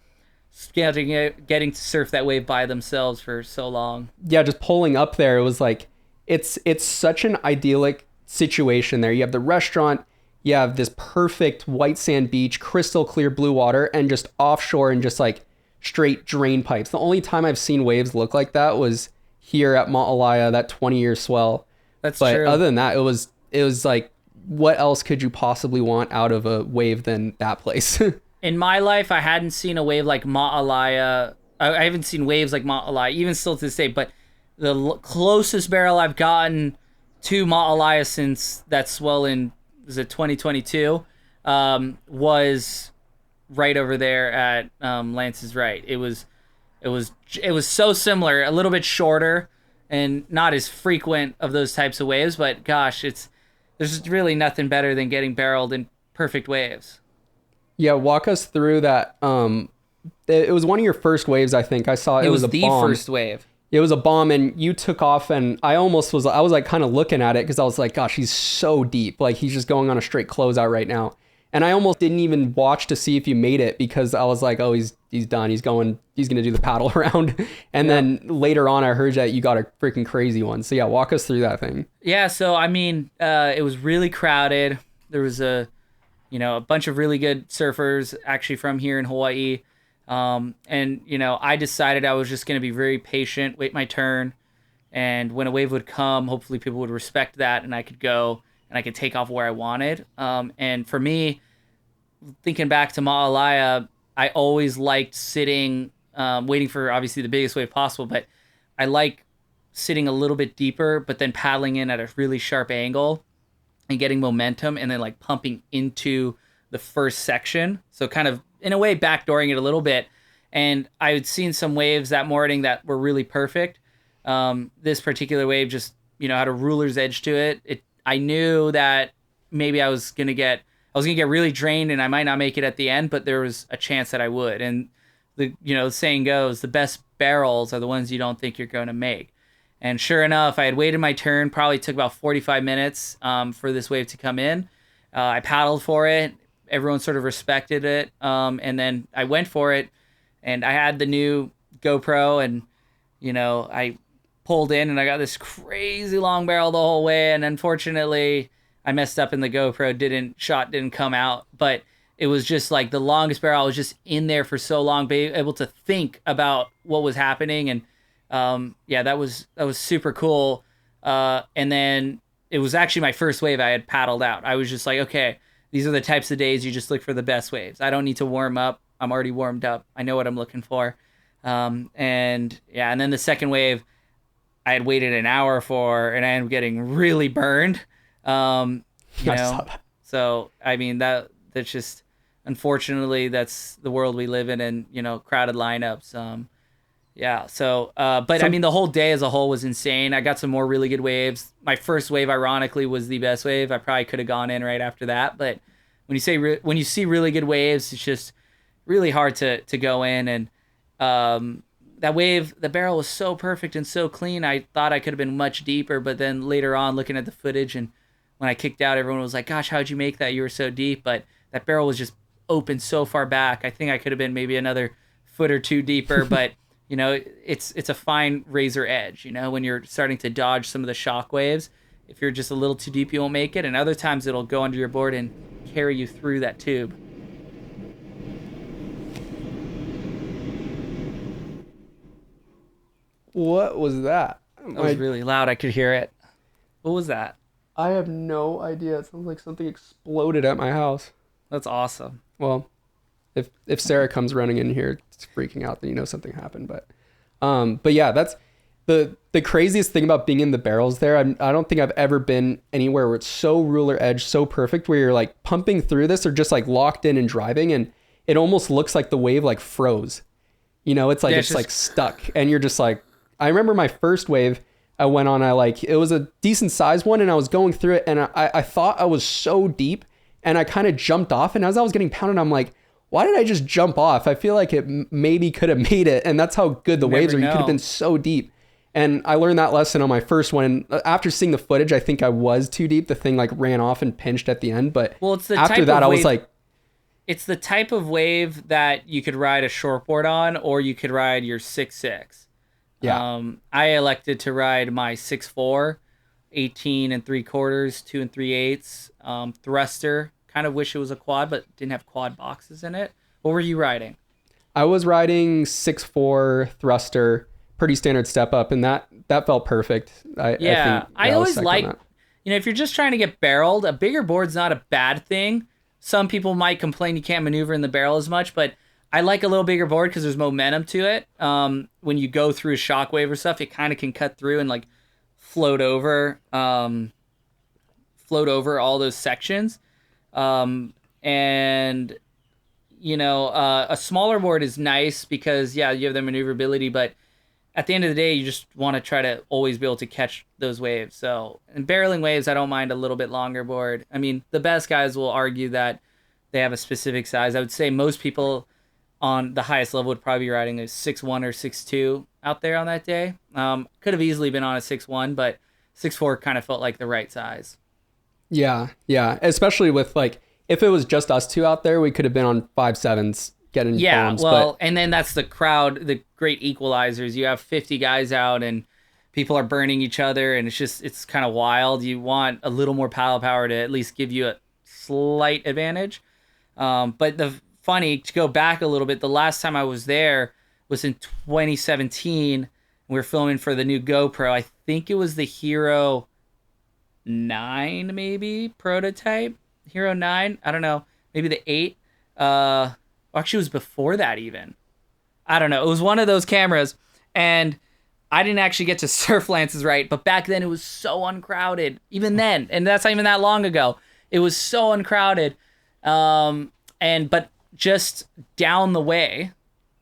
getting to surf that wave by themselves for so long. Yeah, just pulling up there, it was like, it's such an idyllic situation there. You have the restaurant, you have this perfect white sand beach, crystal clear blue water, and just offshore and just like straight drain pipes. The only time I've seen waves look like that was here at Maalaea, that 20-year swell. That's But true. other than that, it was like, what else could you possibly want out of a wave than that place? In my life, I hadn't seen a wave like Ma'alaya. I haven't seen waves like Ma'alaya, even still to this day. But the closest barrel I've gotten to Ma'alaya since that swell in, was it 2022, was right over there at Lance's right. It was so similar, a little bit shorter and not as frequent of those types of waves. But gosh, there's really nothing better than getting barreled in perfect waves. Yeah, walk us through that. It was one of your first waves, I think. I saw it was a the bomb. first wave. It was a bomb, and you took off, and I was like kind of looking at it because I was like, gosh, he's so deep. Like, he's just going on a straight closeout right now. And I almost didn't even watch to see if you made it because I was like, oh, he's done. He's going to do the paddle around. And then later on, I heard that you got a freaking crazy one. So yeah, walk us through that thing. Yeah, so I mean, it was really crowded. There was a bunch of really good surfers actually from here in Hawaii. And I decided I was just going to be very patient, wait my turn. And when a wave would come, hopefully people would respect that and I could go and I could take off where I wanted. And for me, thinking back to Ma'alaya, I always liked sitting, waiting for obviously the biggest wave possible, but I like sitting a little bit deeper, but then paddling in at a really sharp angle and getting momentum and then like pumping into the first section. So kind of in a way backdooring it a little bit. And I had seen some waves that morning that were really perfect. This particular wave just, had a ruler's edge to it. I knew that maybe I was gonna get really drained and I might not make it at the end, but there was a chance that I would. And the saying goes, the best barrels are the ones you don't think you're going to make. And sure enough, I had waited my turn, probably took about 45 minutes for this wave to come in. I paddled for it. Everyone sort of respected it. And then I went for it and I had the new GoPro and, I pulled in and I got this crazy long barrel the whole way. And unfortunately, I messed up and the GoPro didn't come out. But it was just like the longest barrel. I was just in there for so long, being able to think about what was happening. And that was super cool. And then it was actually my first wave I had paddled out. I was just like, okay, these are the types of days you just look for the best waves. I don't need to warm up. I'm already warmed up. I know what I'm looking for. And then the second wave I had waited an hour for, and I ended up getting really burned. I saw that. So, I mean, that's just, unfortunately, that's the world we live in and, crowded lineups. But I mean, the whole day as a whole was insane. I got some more really good waves. My first wave, ironically, was the best wave. I probably could have gone in right after that. But when you see really good waves, it's just really hard to go in. And that wave, the barrel was so perfect and so clean. I thought I could have been much deeper. But then later on, looking at the footage, and when I kicked out, everyone was like, "Gosh, how'd you make that? You were so deep." But that barrel was just open so far back. I think I could have been maybe another foot or two deeper, but. It's a fine razor edge, when you're starting to dodge some of the shock waves. If you're just a little too deep, you won't make it. And other times it'll go under your board and carry you through that tube. What was that? That was really loud. I could hear it. What was that? I have no idea. It sounds like something exploded at my house. That's awesome. Well, if Sarah comes running in here, it's freaking out, then something happened. But yeah, that's the craziest thing about being in the barrels there. I don't think I've ever been anywhere where it's so ruler edge, so perfect, where you're like pumping through this or just like locked in and driving, and it almost looks like the wave like froze. It's like it's like stuck, and you're just like. I remember my first wave I went on. It was a decent sized one, and I was going through it, and I thought I was so deep, and I kind of jumped off, and as I was getting pounded, I'm like. Why did I just jump off? I feel like it maybe could have made it. And that's how good the waves are. You could have been so deep. And I learned that lesson on my first one. And after seeing the footage, I think I was too deep. The thing like ran off and pinched at the end. But it's the after that, I was like... It's the type of wave that you could ride a shortboard on, or you could ride your 6'6". Yeah. I elected to ride my 6'4", 18 3/4, 2 3/8 thruster. Kind of wish it was a quad, but didn't have quad boxes in it. What were you riding? I was riding 6'4" thruster, pretty standard step up, and that felt perfect. I think, I was always psyched on like, that. if you're just trying to get barreled, a bigger board's not a bad thing. Some people might complain you can't maneuver in the barrel as much, but I like a little bigger board because there's momentum to it. When you go through a shockwave or stuff, it kind of can cut through and like float over all those sections. And a smaller board is nice because you have the maneuverability, but at the end of the day, you just want to try to always be able to catch those waves. So in barreling waves, I don't mind a little bit longer board. I mean, the best guys will argue that they have a specific size. I would say most people on the highest level would probably be riding a 6'1" or 6'2" out there on that day. Could have easily been on a 6'1", but 6'4" kind of felt like the right size. Yeah. Especially with like, if it was just us two out there, we could have been on 5'7s getting bombs. Well, and then that's the crowd, the great equalizers. You have 50 guys out and people are burning each other, and it's kind of wild. You want a little more paddle power to at least give you a slight advantage. But to go back a little bit, the last time I was there was in 2017. We were filming for the new GoPro. I think it was the Hero 9, maybe, prototype. Hero 9, I don't know, maybe the 8. Actually, it was before that even. I don't know. It was one of those cameras, and I didn't actually get to surf lances right, but back then it was so uncrowded. Even then, and that's not even that long ago. It was so uncrowded. But just down the way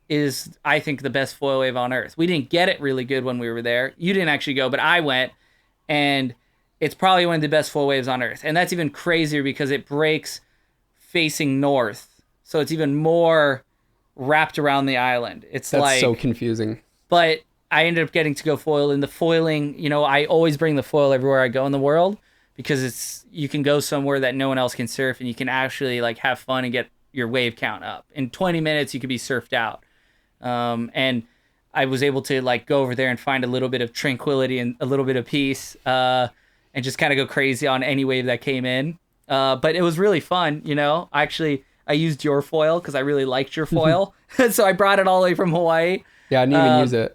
is, I think, the best foil wave on earth. We didn't get it really good when we were there. You didn't actually go, but I went, and it's probably one of the best foil waves on earth. And that's even crazier because it breaks facing north. So it's even more wrapped around the island. That's so confusing. But I ended up getting to go foil. And the foiling, I always bring the foil everywhere I go in the world because you can go somewhere that no one else can surf, and you can actually like have fun and get your wave count up. In 20 minutes, you could be surfed out. And I was able to like go over there and find a little bit of tranquility and a little bit of peace, and just kind of go crazy on any wave that came in. But it was really fun, I used your foil because I really liked your foil. So I brought it all the way from Hawaii. Yeah, I didn't even use it.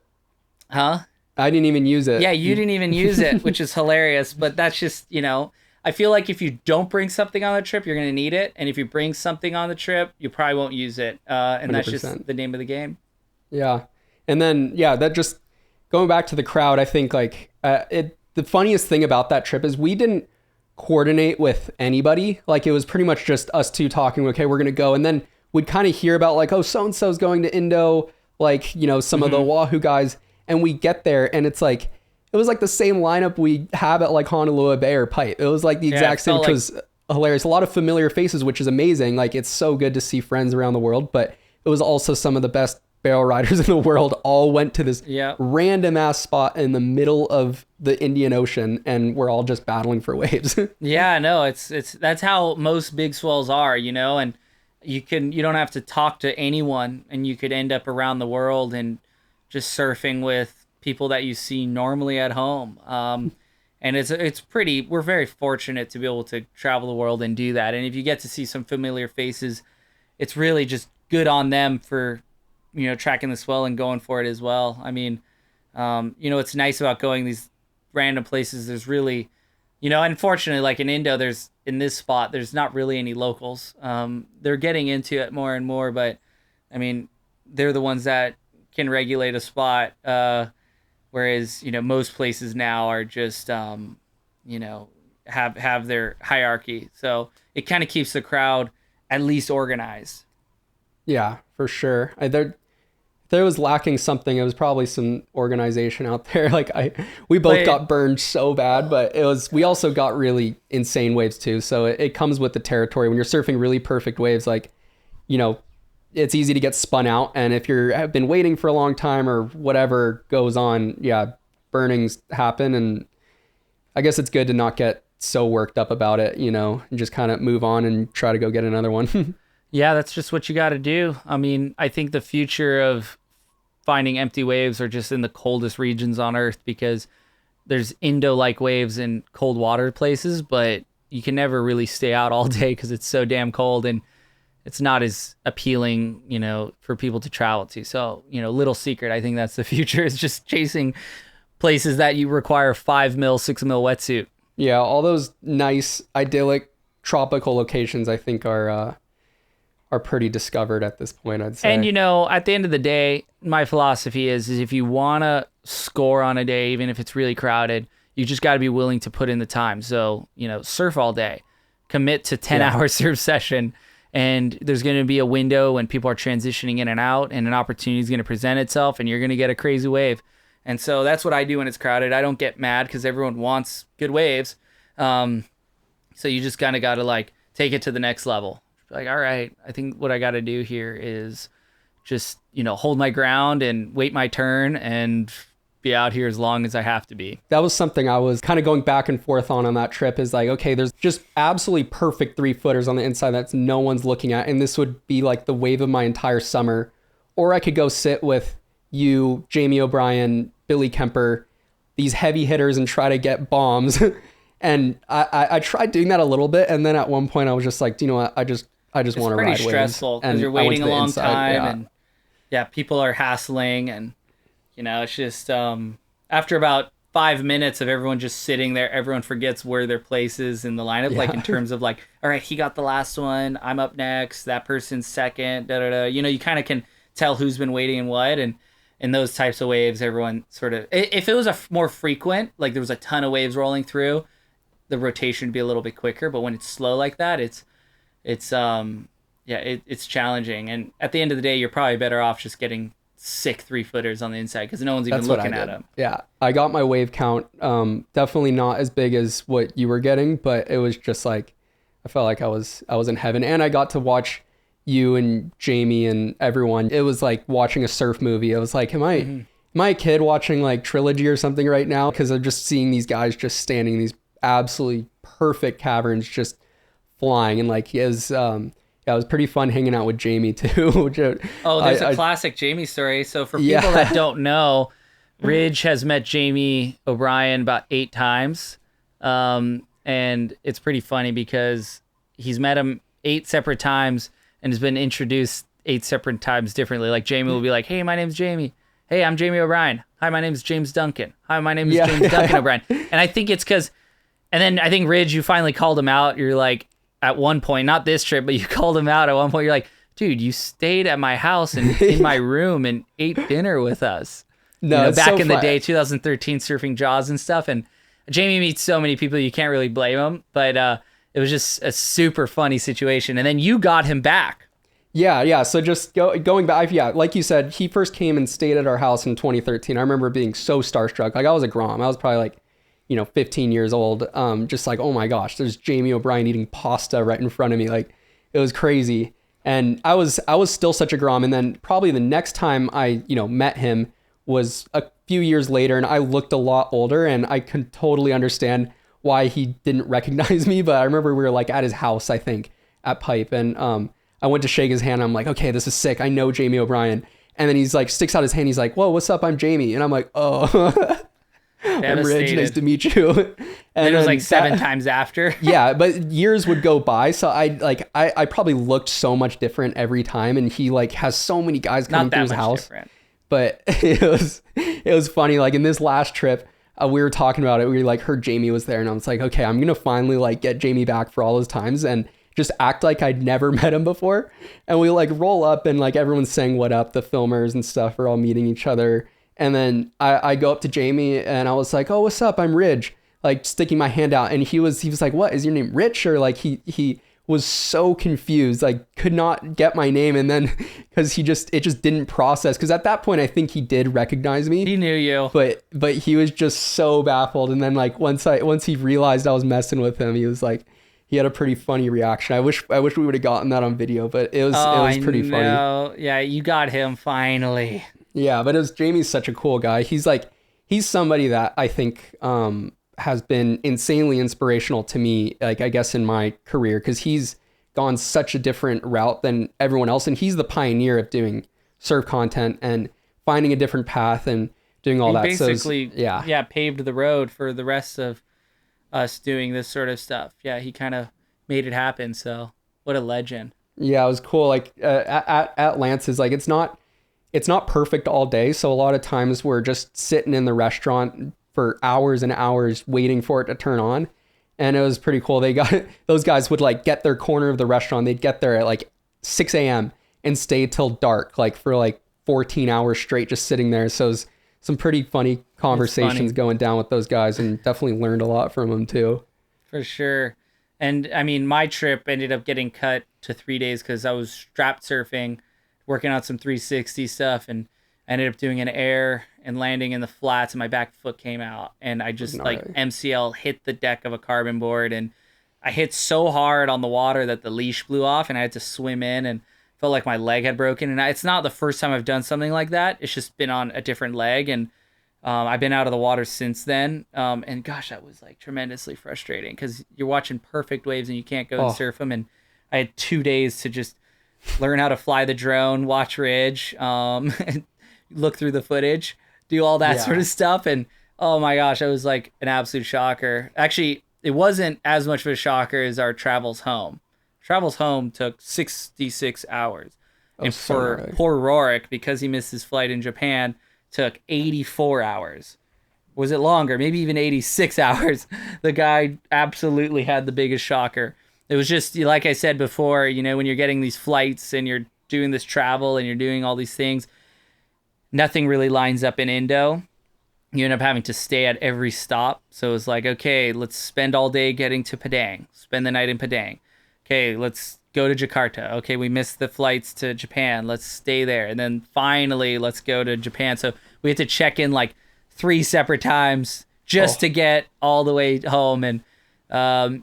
Huh? I didn't even use it. Yeah, you didn't even use it, which is hilarious. But that's just, I feel like if you don't bring something on the trip, you're going to need it. And if you bring something on the trip, you probably won't use it. And 100%. That's just the name of the game. Yeah. And then, that just going back to the crowd, I think like the funniest thing about that trip is we didn't coordinate with anybody. Like it was pretty much just us two talking, okay, we're going to go. And then we'd kind of hear about like, oh, so-and-so's going to Indo, like, some of the Oahu guys. And we get there and it's like, it was like the same lineup we have at like Honolulu Bay or Pipe. It was like the exact same, which was hilarious. A lot of familiar faces, which is amazing. Like it's so good to see friends around the world, but it was also some of the best barrel riders in the world all went to this random ass spot in the middle of the Indian Ocean, and we're all just battling for waves. It's that's how most big swells are, and you don't have to talk to anyone, and you could end up around the world and just surfing with people that you see normally at home. And we're very fortunate to be able to travel the world and do that. And if you get to see some familiar faces, it's really just good on them for, tracking the swell and going for it as well. I mean, what's nice about going these random places, there's really, unfortunately, like in Indo, in this spot, there's not really any locals. They're getting into it more and more, but I mean, they're the ones that can regulate a spot. Whereas, most places now are just, have their hierarchy. So it kind of keeps the crowd at least organized. Yeah, for sure. There was lacking something. It was probably some organization out there. Like we both got burned so bad, but we also got really insane waves too. So it comes with the territory when you're surfing really perfect waves, like, it's easy to get spun out. And if have been waiting for a long time or whatever goes on, burnings happen. And I guess it's good to not get so worked up about it, and just kind of move on and try to go get another one. Yeah, that's just what you got to do. I mean, I think the future of finding empty waves are just in the coldest regions on Earth, because there's Indo-like waves in cold water places, but you can never really stay out all day because it's so damn cold. And it's not as appealing, for people to travel to. So, little secret, I think that's the future, is just chasing places that you require 5 mil, 6 mil wetsuit. Yeah, all those nice, idyllic, tropical locations, I think, are pretty discovered at this point, I'd say. And, at the end of the day, my philosophy is if you want to score on a day, even if it's really crowded, you just got to be willing to put in the time. So, surf all day, commit to 10-hour surf session, and there's going to be a window when people are transitioning in and out, and an opportunity is going to present itself, and you're going to get a crazy wave. And so that's what I do when it's crowded. I don't get mad because everyone wants good waves. So you just kind of got to take it to the next level. All right, I think what I got to do here is just, hold my ground and wait my turn and be out here as long as I have to be. That was something I was kind of going back and forth on that trip, is okay, there's just absolutely perfect 3-footers on the inside that's no one's looking at. And this would be the wave of my entire summer. Or I could go sit with you, Jamie O'Brien, Billy Kemper, these heavy hitters, and try to get bombs. And I tried doing that a little bit. And then at one point I was just you know what? I just want to ride waves. It's pretty stressful because you're waiting a long time. And people are hassling. And, it's just after about 5 minutes of everyone just sitting there, everyone forgets where their place is in the lineup. In terms of all right, he got the last one. I'm up next. That person's second. Da, da, da. You kind of can tell who's been waiting and what. And in those types of waves, everyone sort of, if it was more frequent, there was a ton of waves rolling through, the rotation would be a little bit quicker. But when it's slow like that, it's challenging. And at the end of the day, you're probably better off just getting sick 3-footers on the inside because no one's even looking at them. Yeah, I got my wave count. Definitely not as big as what you were getting, but it was just I felt like I was in heaven. And I got to watch you and Jamie and everyone. It was like watching a surf movie. I was like, am I a kid watching Trilogy or something right now? Because I'm just seeing these guys just standing in these absolutely perfect caverns, just flying. And it was pretty fun hanging out with Jamie too. There's a classic Jamie story. So for people that don't know, Ridge has met Jamie O'Brien about 8 times. And it's pretty funny because he's met him 8 separate times and has been introduced 8 separate times differently. Jamie will be like, hey, my name's Jamie. Hey, I'm Jamie O'Brien. Hi, my name's James Duncan. Hi, my name is James Duncan O'Brien. And I think it's because, and then I think Ridge, you finally called him out. You're like, at one point, not this trip, but you called him out at one point. You're like, dude, you stayed at my house and in my room and ate dinner with us. No, back in the day, 2013, surfing Jaws and stuff. And Jamie meets so many people, you can't really blame him. But it was just a super funny situation. And then you got him back. Yeah. So just going back, like you said, he first came and stayed at our house in 2013. I remember being so starstruck. I was a Grom. I was probably 15 years old. Just oh my gosh, there's Jamie O'Brien eating pasta right in front of me. It was crazy. And I was still such a Grom. And then probably the next time I, met him was a few years later, and I looked a lot older, and I can totally understand why he didn't recognize me. But I remember we were at his house, I think, at Pipe. And I went to shake his hand. I'm like, okay, this is sick. I know Jamie O'Brien. And then he's sticks out his hand. He's like, whoa, what's up? I'm Jamie. And I'm like, oh, I'm Ridge. Nice to meet you. And it was 7 times after. Yeah, but years would go by. So I probably looked so much different every time. And he has so many guys coming through his house. Different. But it was funny. In this last trip, we were talking about it. We heard Jamie was there, and I was like, okay, I'm going to finally get Jamie back for all his times and just act like I'd never met him before. And we roll up and everyone's saying what up, the filmers and stuff are all meeting each other. And then I go up to Jamie and I was like, oh, what's up? I'm Ridge, sticking my hand out. And he was like, what, is your name Rich? Or he was so confused, could not get my name. And then because it just didn't process. Because at that point, I think he did recognize me. He knew you. But he was just so baffled. And then once he realized I was messing with him, he was he had a pretty funny reaction. I wish we would have gotten that on video, but it was pretty funny. Yeah, you got him finally. Yeah, but Jamie's such a cool guy. He's somebody that I think has been insanely inspirational to me, I guess in my career, because he's gone such a different route than everyone else, and he's the pioneer of doing surf content and finding a different path and doing all that. Basically, paved the road for the rest of us doing this sort of stuff. Yeah, he kind of made it happen. So what a legend. Yeah, it was cool. Like at Lance's, like it's not perfect all day. So a lot of times we're just sitting in the restaurant for hours and hours waiting for it to turn on. And it was pretty cool. They got those guys would like get their corner of the restaurant. They'd get there at like 6 a.m. and stay till dark, like for like 14 hours straight, just sitting there. So it was some pretty funny conversations going down with those guys, and definitely learned a lot from them too. For sure. And I mean, my trip ended up getting cut to 3 days because I was strap surfing, working on some 360 stuff, and I ended up doing an air and landing in the flats, and my back foot came out, and I just like MCL hit the deck of a carbon board, and I hit so hard on the water that the leash blew off, and I had to swim in, and felt like my leg had broken. And it's not the first time I've done something like that. It's just been on a different leg, and I've been out of the water since then. And gosh, that was like tremendously frustrating because you're watching perfect waves and you can't go and surf them. And I had 2 days to just learn how to fly the drone, watch Ridge, look through the footage, do all that sort of stuff. And oh my gosh, it was like an absolute shocker. Actually, it wasn't as much of a shocker as our travels home. Travels home took 66 hours. And for poor Rorik, because he missed his flight in Japan, took 84 hours. Was it longer? Maybe even 86 hours. The guy absolutely had the biggest shocker. It was just, like I said before, you know, when you're getting these flights and you're doing this travel and you're doing all these things, nothing really lines up in Indo. You end up having to stay at every stop. So it was like, okay, let's spend all day getting to Padang. Spend the night in Padang. Okay, let's go to Jakarta. Okay, we missed the flights to Japan. Let's stay there. And then finally, let's go to Japan. So we had to check in like 3 separate times just to get all the way home. And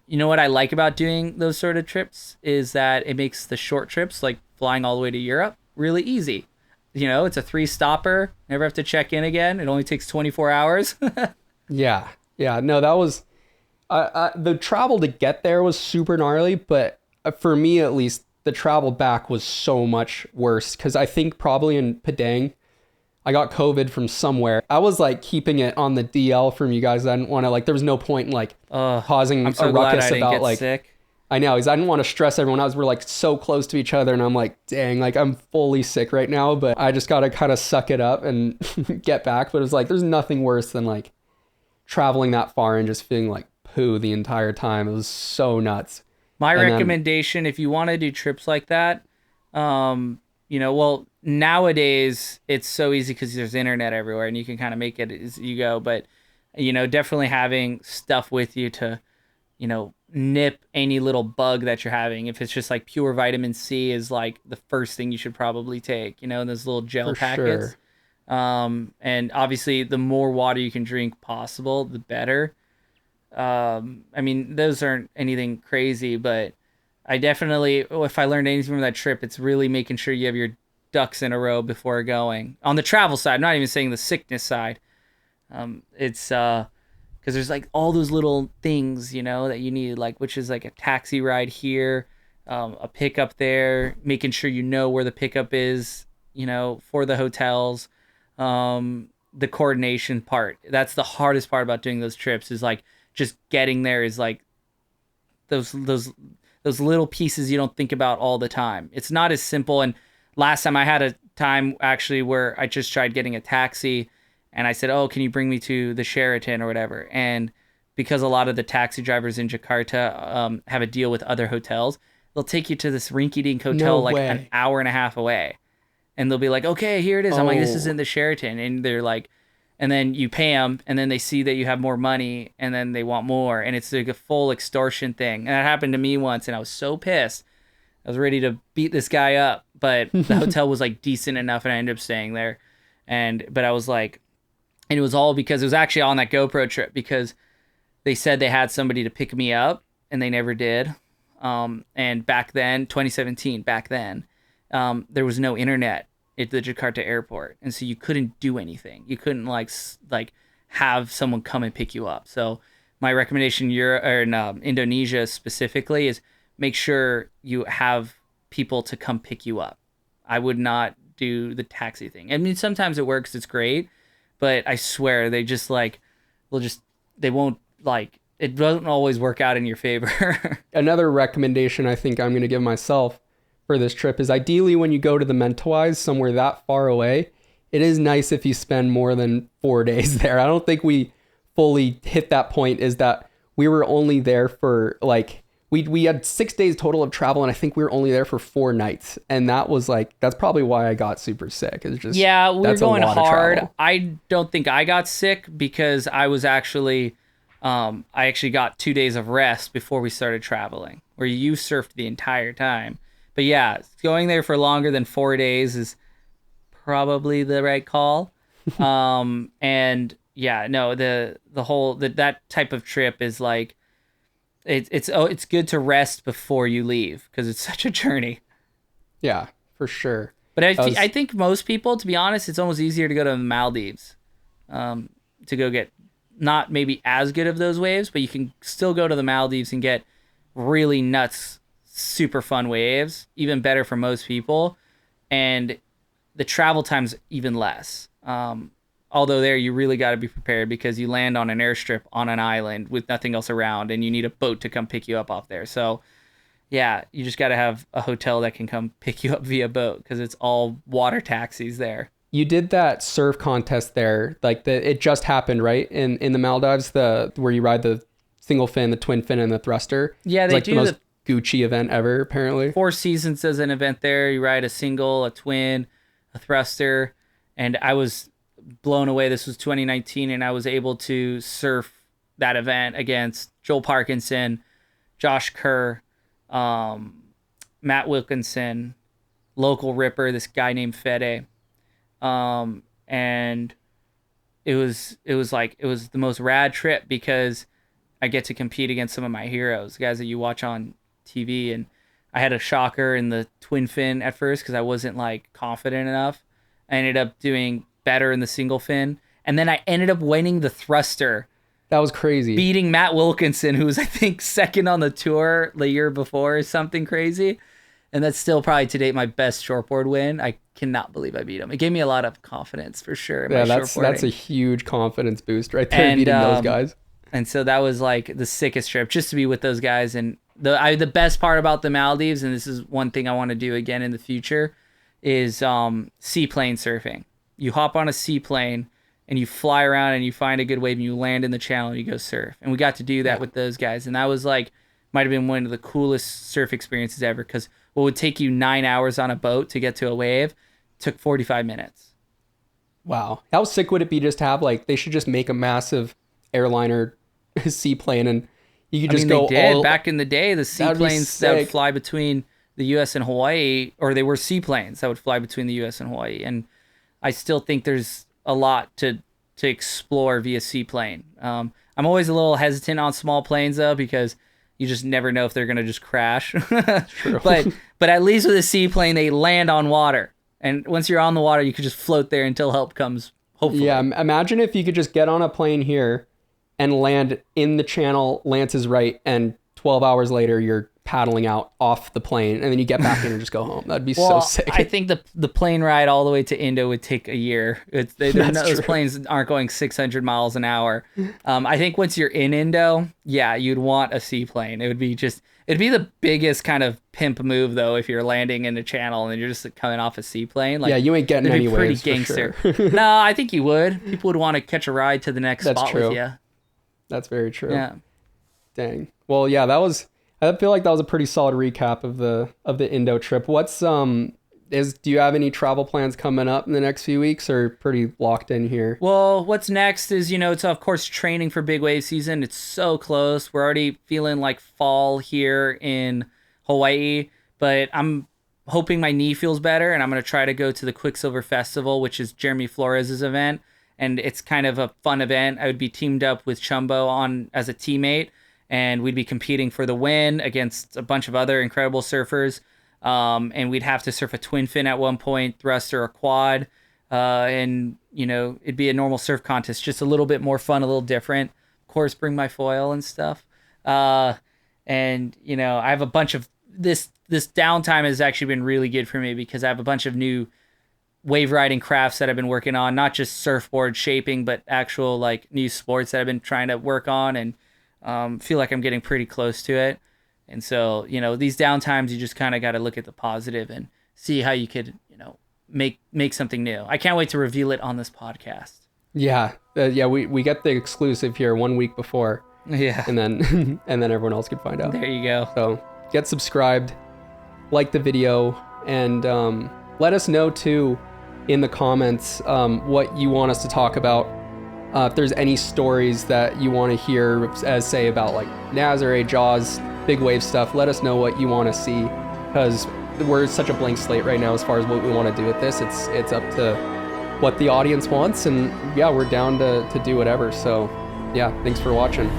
you know what I like about doing those sort of trips is that it makes the short trips, like flying all the way to Europe, really easy. You know, it's a 3-stopper. Never have to check in again. It only takes 24 hours. Yeah. No, that was... the travel to get there was super gnarly, but for me at least, the travel back was so much worse because I think probably in Padang, I got COVID from somewhere. I was like keeping it on the DL from you guys. I didn't want to like, there was no point in like causing a ruckus about like, sick. I know, because I didn't want to stress everyone else. We're like so close to each other, and I'm like, dang, like I'm fully sick right now, but I just got to kind of suck it up and get back. But it was like, there's nothing worse than like traveling that far and just feeling like poo the entire time. It was so nuts. My recommendation, if you want to do trips like that, you know, well, nowadays it's so easy because there's internet everywhere and you can kind of make it as you go. But, you know, definitely having stuff with you to, you know, nip any little bug that you're having. If it's just like pure vitamin C is like the first thing you should probably take, you know, in those little gel packets. Sure. And obviously the more water you can drink possible, the better. I mean, those aren't anything crazy, but I definitely, if I learned anything from that trip, it's really making sure you have your ducks in a row before going. On the travel side, I'm not even saying the sickness side. It's because there's like all those little things, you know, that you need, like, which is like a taxi ride here, a pickup there, making sure you know where the pickup is, you know, for the hotels, the coordination part. That's the hardest part about doing those trips is like just getting there is like those little pieces you don't think about all the time. It's not as simple. And last time I had a time actually where I just tried getting a taxi and I said, oh, can you bring me to the Sheraton or whatever? And because a lot of the taxi drivers in Jakarta have a deal with other hotels, they'll take you to this rinky-dink hotel an hour and a half away. And they'll be like, okay, here it is. I'm like, this isn't the Sheraton. And they're like, and then you pay them, and then they see that you have more money, and then they want more. And it's like a full extortion thing. And that happened to me once, and I was so pissed. I was ready to beat this guy up, but the hotel was like decent enough, and I ended up staying there. But I was like, and it was all because it was actually on that GoPro trip because they said they had somebody to pick me up, and they never did. And back then, 2017, there was no internet at the Jakarta airport, and so you couldn't do anything. You couldn't like have someone come and pick you up. So my recommendation in Indonesia specifically is make sure you have people to come pick you up. I would not do the taxi thing. I mean, sometimes it works, it's great, but I swear they just like they won't like, it doesn't always work out in your favor. Another recommendation I think I'm going to give myself for this trip is ideally when you go to the Mentawais, somewhere that far away, it is nice if you spend more than 4 days there. I don't think we fully hit that point, is that we were only there for like, we had 6 days total of travel, and I think we were only there for 4 nights. And that was like, that's probably why I got super sick. It's just, yeah, we were going hard. travel. I don't think I got sick because I was actually, I actually got 2 days of rest before we started traveling, where you surfed the entire time. But yeah, going there for longer than 4 days is probably the right call. And yeah, no, that type of trip is like, it's good to rest before you leave because it's such a journey. Yeah, for sure. But I think most people, to be honest, it's almost easier to go to the Maldives, to go get not maybe as good of those waves, but you can still go to the Maldives and get really nuts, super fun waves, even better for most people. And the travel time's even less. Although there you really got to be prepared because you land on an airstrip on an island with nothing else around and you need a boat to come pick you up off there. So yeah, you just got to have a hotel that can come pick you up via boat because it's all water taxis there. You did that surf contest there, like it just happened, right? In the Maldives, where you ride the single fin, the twin fin, and the thruster. Yeah, it's they like do the most Gucci event ever, apparently. 4 Seasons does an event there. You ride a single, a twin, a thruster, and I was blown away. This was 2019, and I was able to surf that event against Joel Parkinson, Josh Kerr, Matt Wilkinson, local ripper, this guy named Fede. And it was the most rad trip because I get to compete against some of my heroes, guys that you watch on TV. And I had a shocker in the twin fin at first because I wasn't like confident enough. I ended up doing better in the single fin, and then I ended up winning the thruster. That was crazy. Beating Matt Wilkinson, who was I think second on the tour the year before, or something crazy. And that's still probably to date my best shortboard win. I cannot believe I beat him. It gave me a lot of confidence for sure. Yeah, that's a huge confidence boost right there, beating those guys. And so that was like the sickest trip, just to be with those guys. And the best part about the Maldives, and this is one thing I want to do again in the future, is seaplane surfing. You hop on a seaplane and you fly around and you find a good wave and you land in the channel and you go surf. And we got to do that with those guys. And that was like, might have been one of the coolest surf experiences ever, because what would take you 9 hours on a boat to get to a wave took 45 minutes. Wow. How sick would it be just to have, like, they should just make a massive airliner seaplane and you could just go they did. all... Back in the day, the seaplanes that would fly between the U.S. and Hawaii, or they were seaplanes that would fly between the U.S. and Hawaii. And I still think there's a lot to explore via seaplane. I'm always a little hesitant on small planes though, because you just never know if they're going to just crash. True. But at least with a seaplane, they land on water. And once you're on the water, you could just float there until help comes, hopefully. Yeah, imagine if you could just get on a plane here and land in the channel, Lance is right, and 12 hours later, you're paddling out off the plane, and then you get back in and just go home. That'd be so sick. I think the plane ride all the way to Indo would take a year. Those planes aren't going 600 miles an hour. I think once you're in Indo, yeah, you'd want a seaplane. It'd be the biggest kind of pimp move though if you're landing in a channel and you're just coming off a seaplane. Like, yeah, you ain't getting any waves. Pretty gangster. Sure. No, I think you would. People would want to catch a ride to the next spot with you. That's very true. Yeah. Dang. Well, yeah, I feel like that was a pretty solid recap of the Indo trip. Do you have any travel plans coming up in the next few weeks, or pretty locked in here? Well, what's next is, it's of course training for big wave season. It's so close. We're already feeling like fall here in Hawaii, but I'm hoping my knee feels better, and I'm going to try to go to the Quicksilver Festival, which is Jeremy Flores's event. And it's kind of a fun event. I would be teamed up with Chumbo on as a teammate, and we'd be competing for the win against a bunch of other incredible surfers. And we'd have to surf a twin fin at one point, thruster or quad. And, it'd be a normal surf contest, just a little bit more fun, a little different. Of course, bring my foil and stuff. And, I have a bunch of this downtime has actually been really good for me because I have a bunch of new wave riding crafts that I've been working on, not just surfboard shaping, but actual like new sports that I've been trying to work on, and feel like I'm getting pretty close to it. And so, you know, these downtimes, you just kind of got to look at the positive and see how you could, you know, make something new. I can't wait to reveal it on this podcast. Yeah. We get the exclusive here 1 week before. Yeah. And then and then everyone else can find out. There you go. So get subscribed, like the video, and let us know too in the comments what you want us to talk about. If there's any stories that you want to hear, as say about like Nazare, Jaws, big wave stuff, let us know what you want to see, because we're such a blank slate right now as far as what we want to do with this. It's up to what the audience wants, and yeah, we're down to do whatever. So yeah, thanks for watching.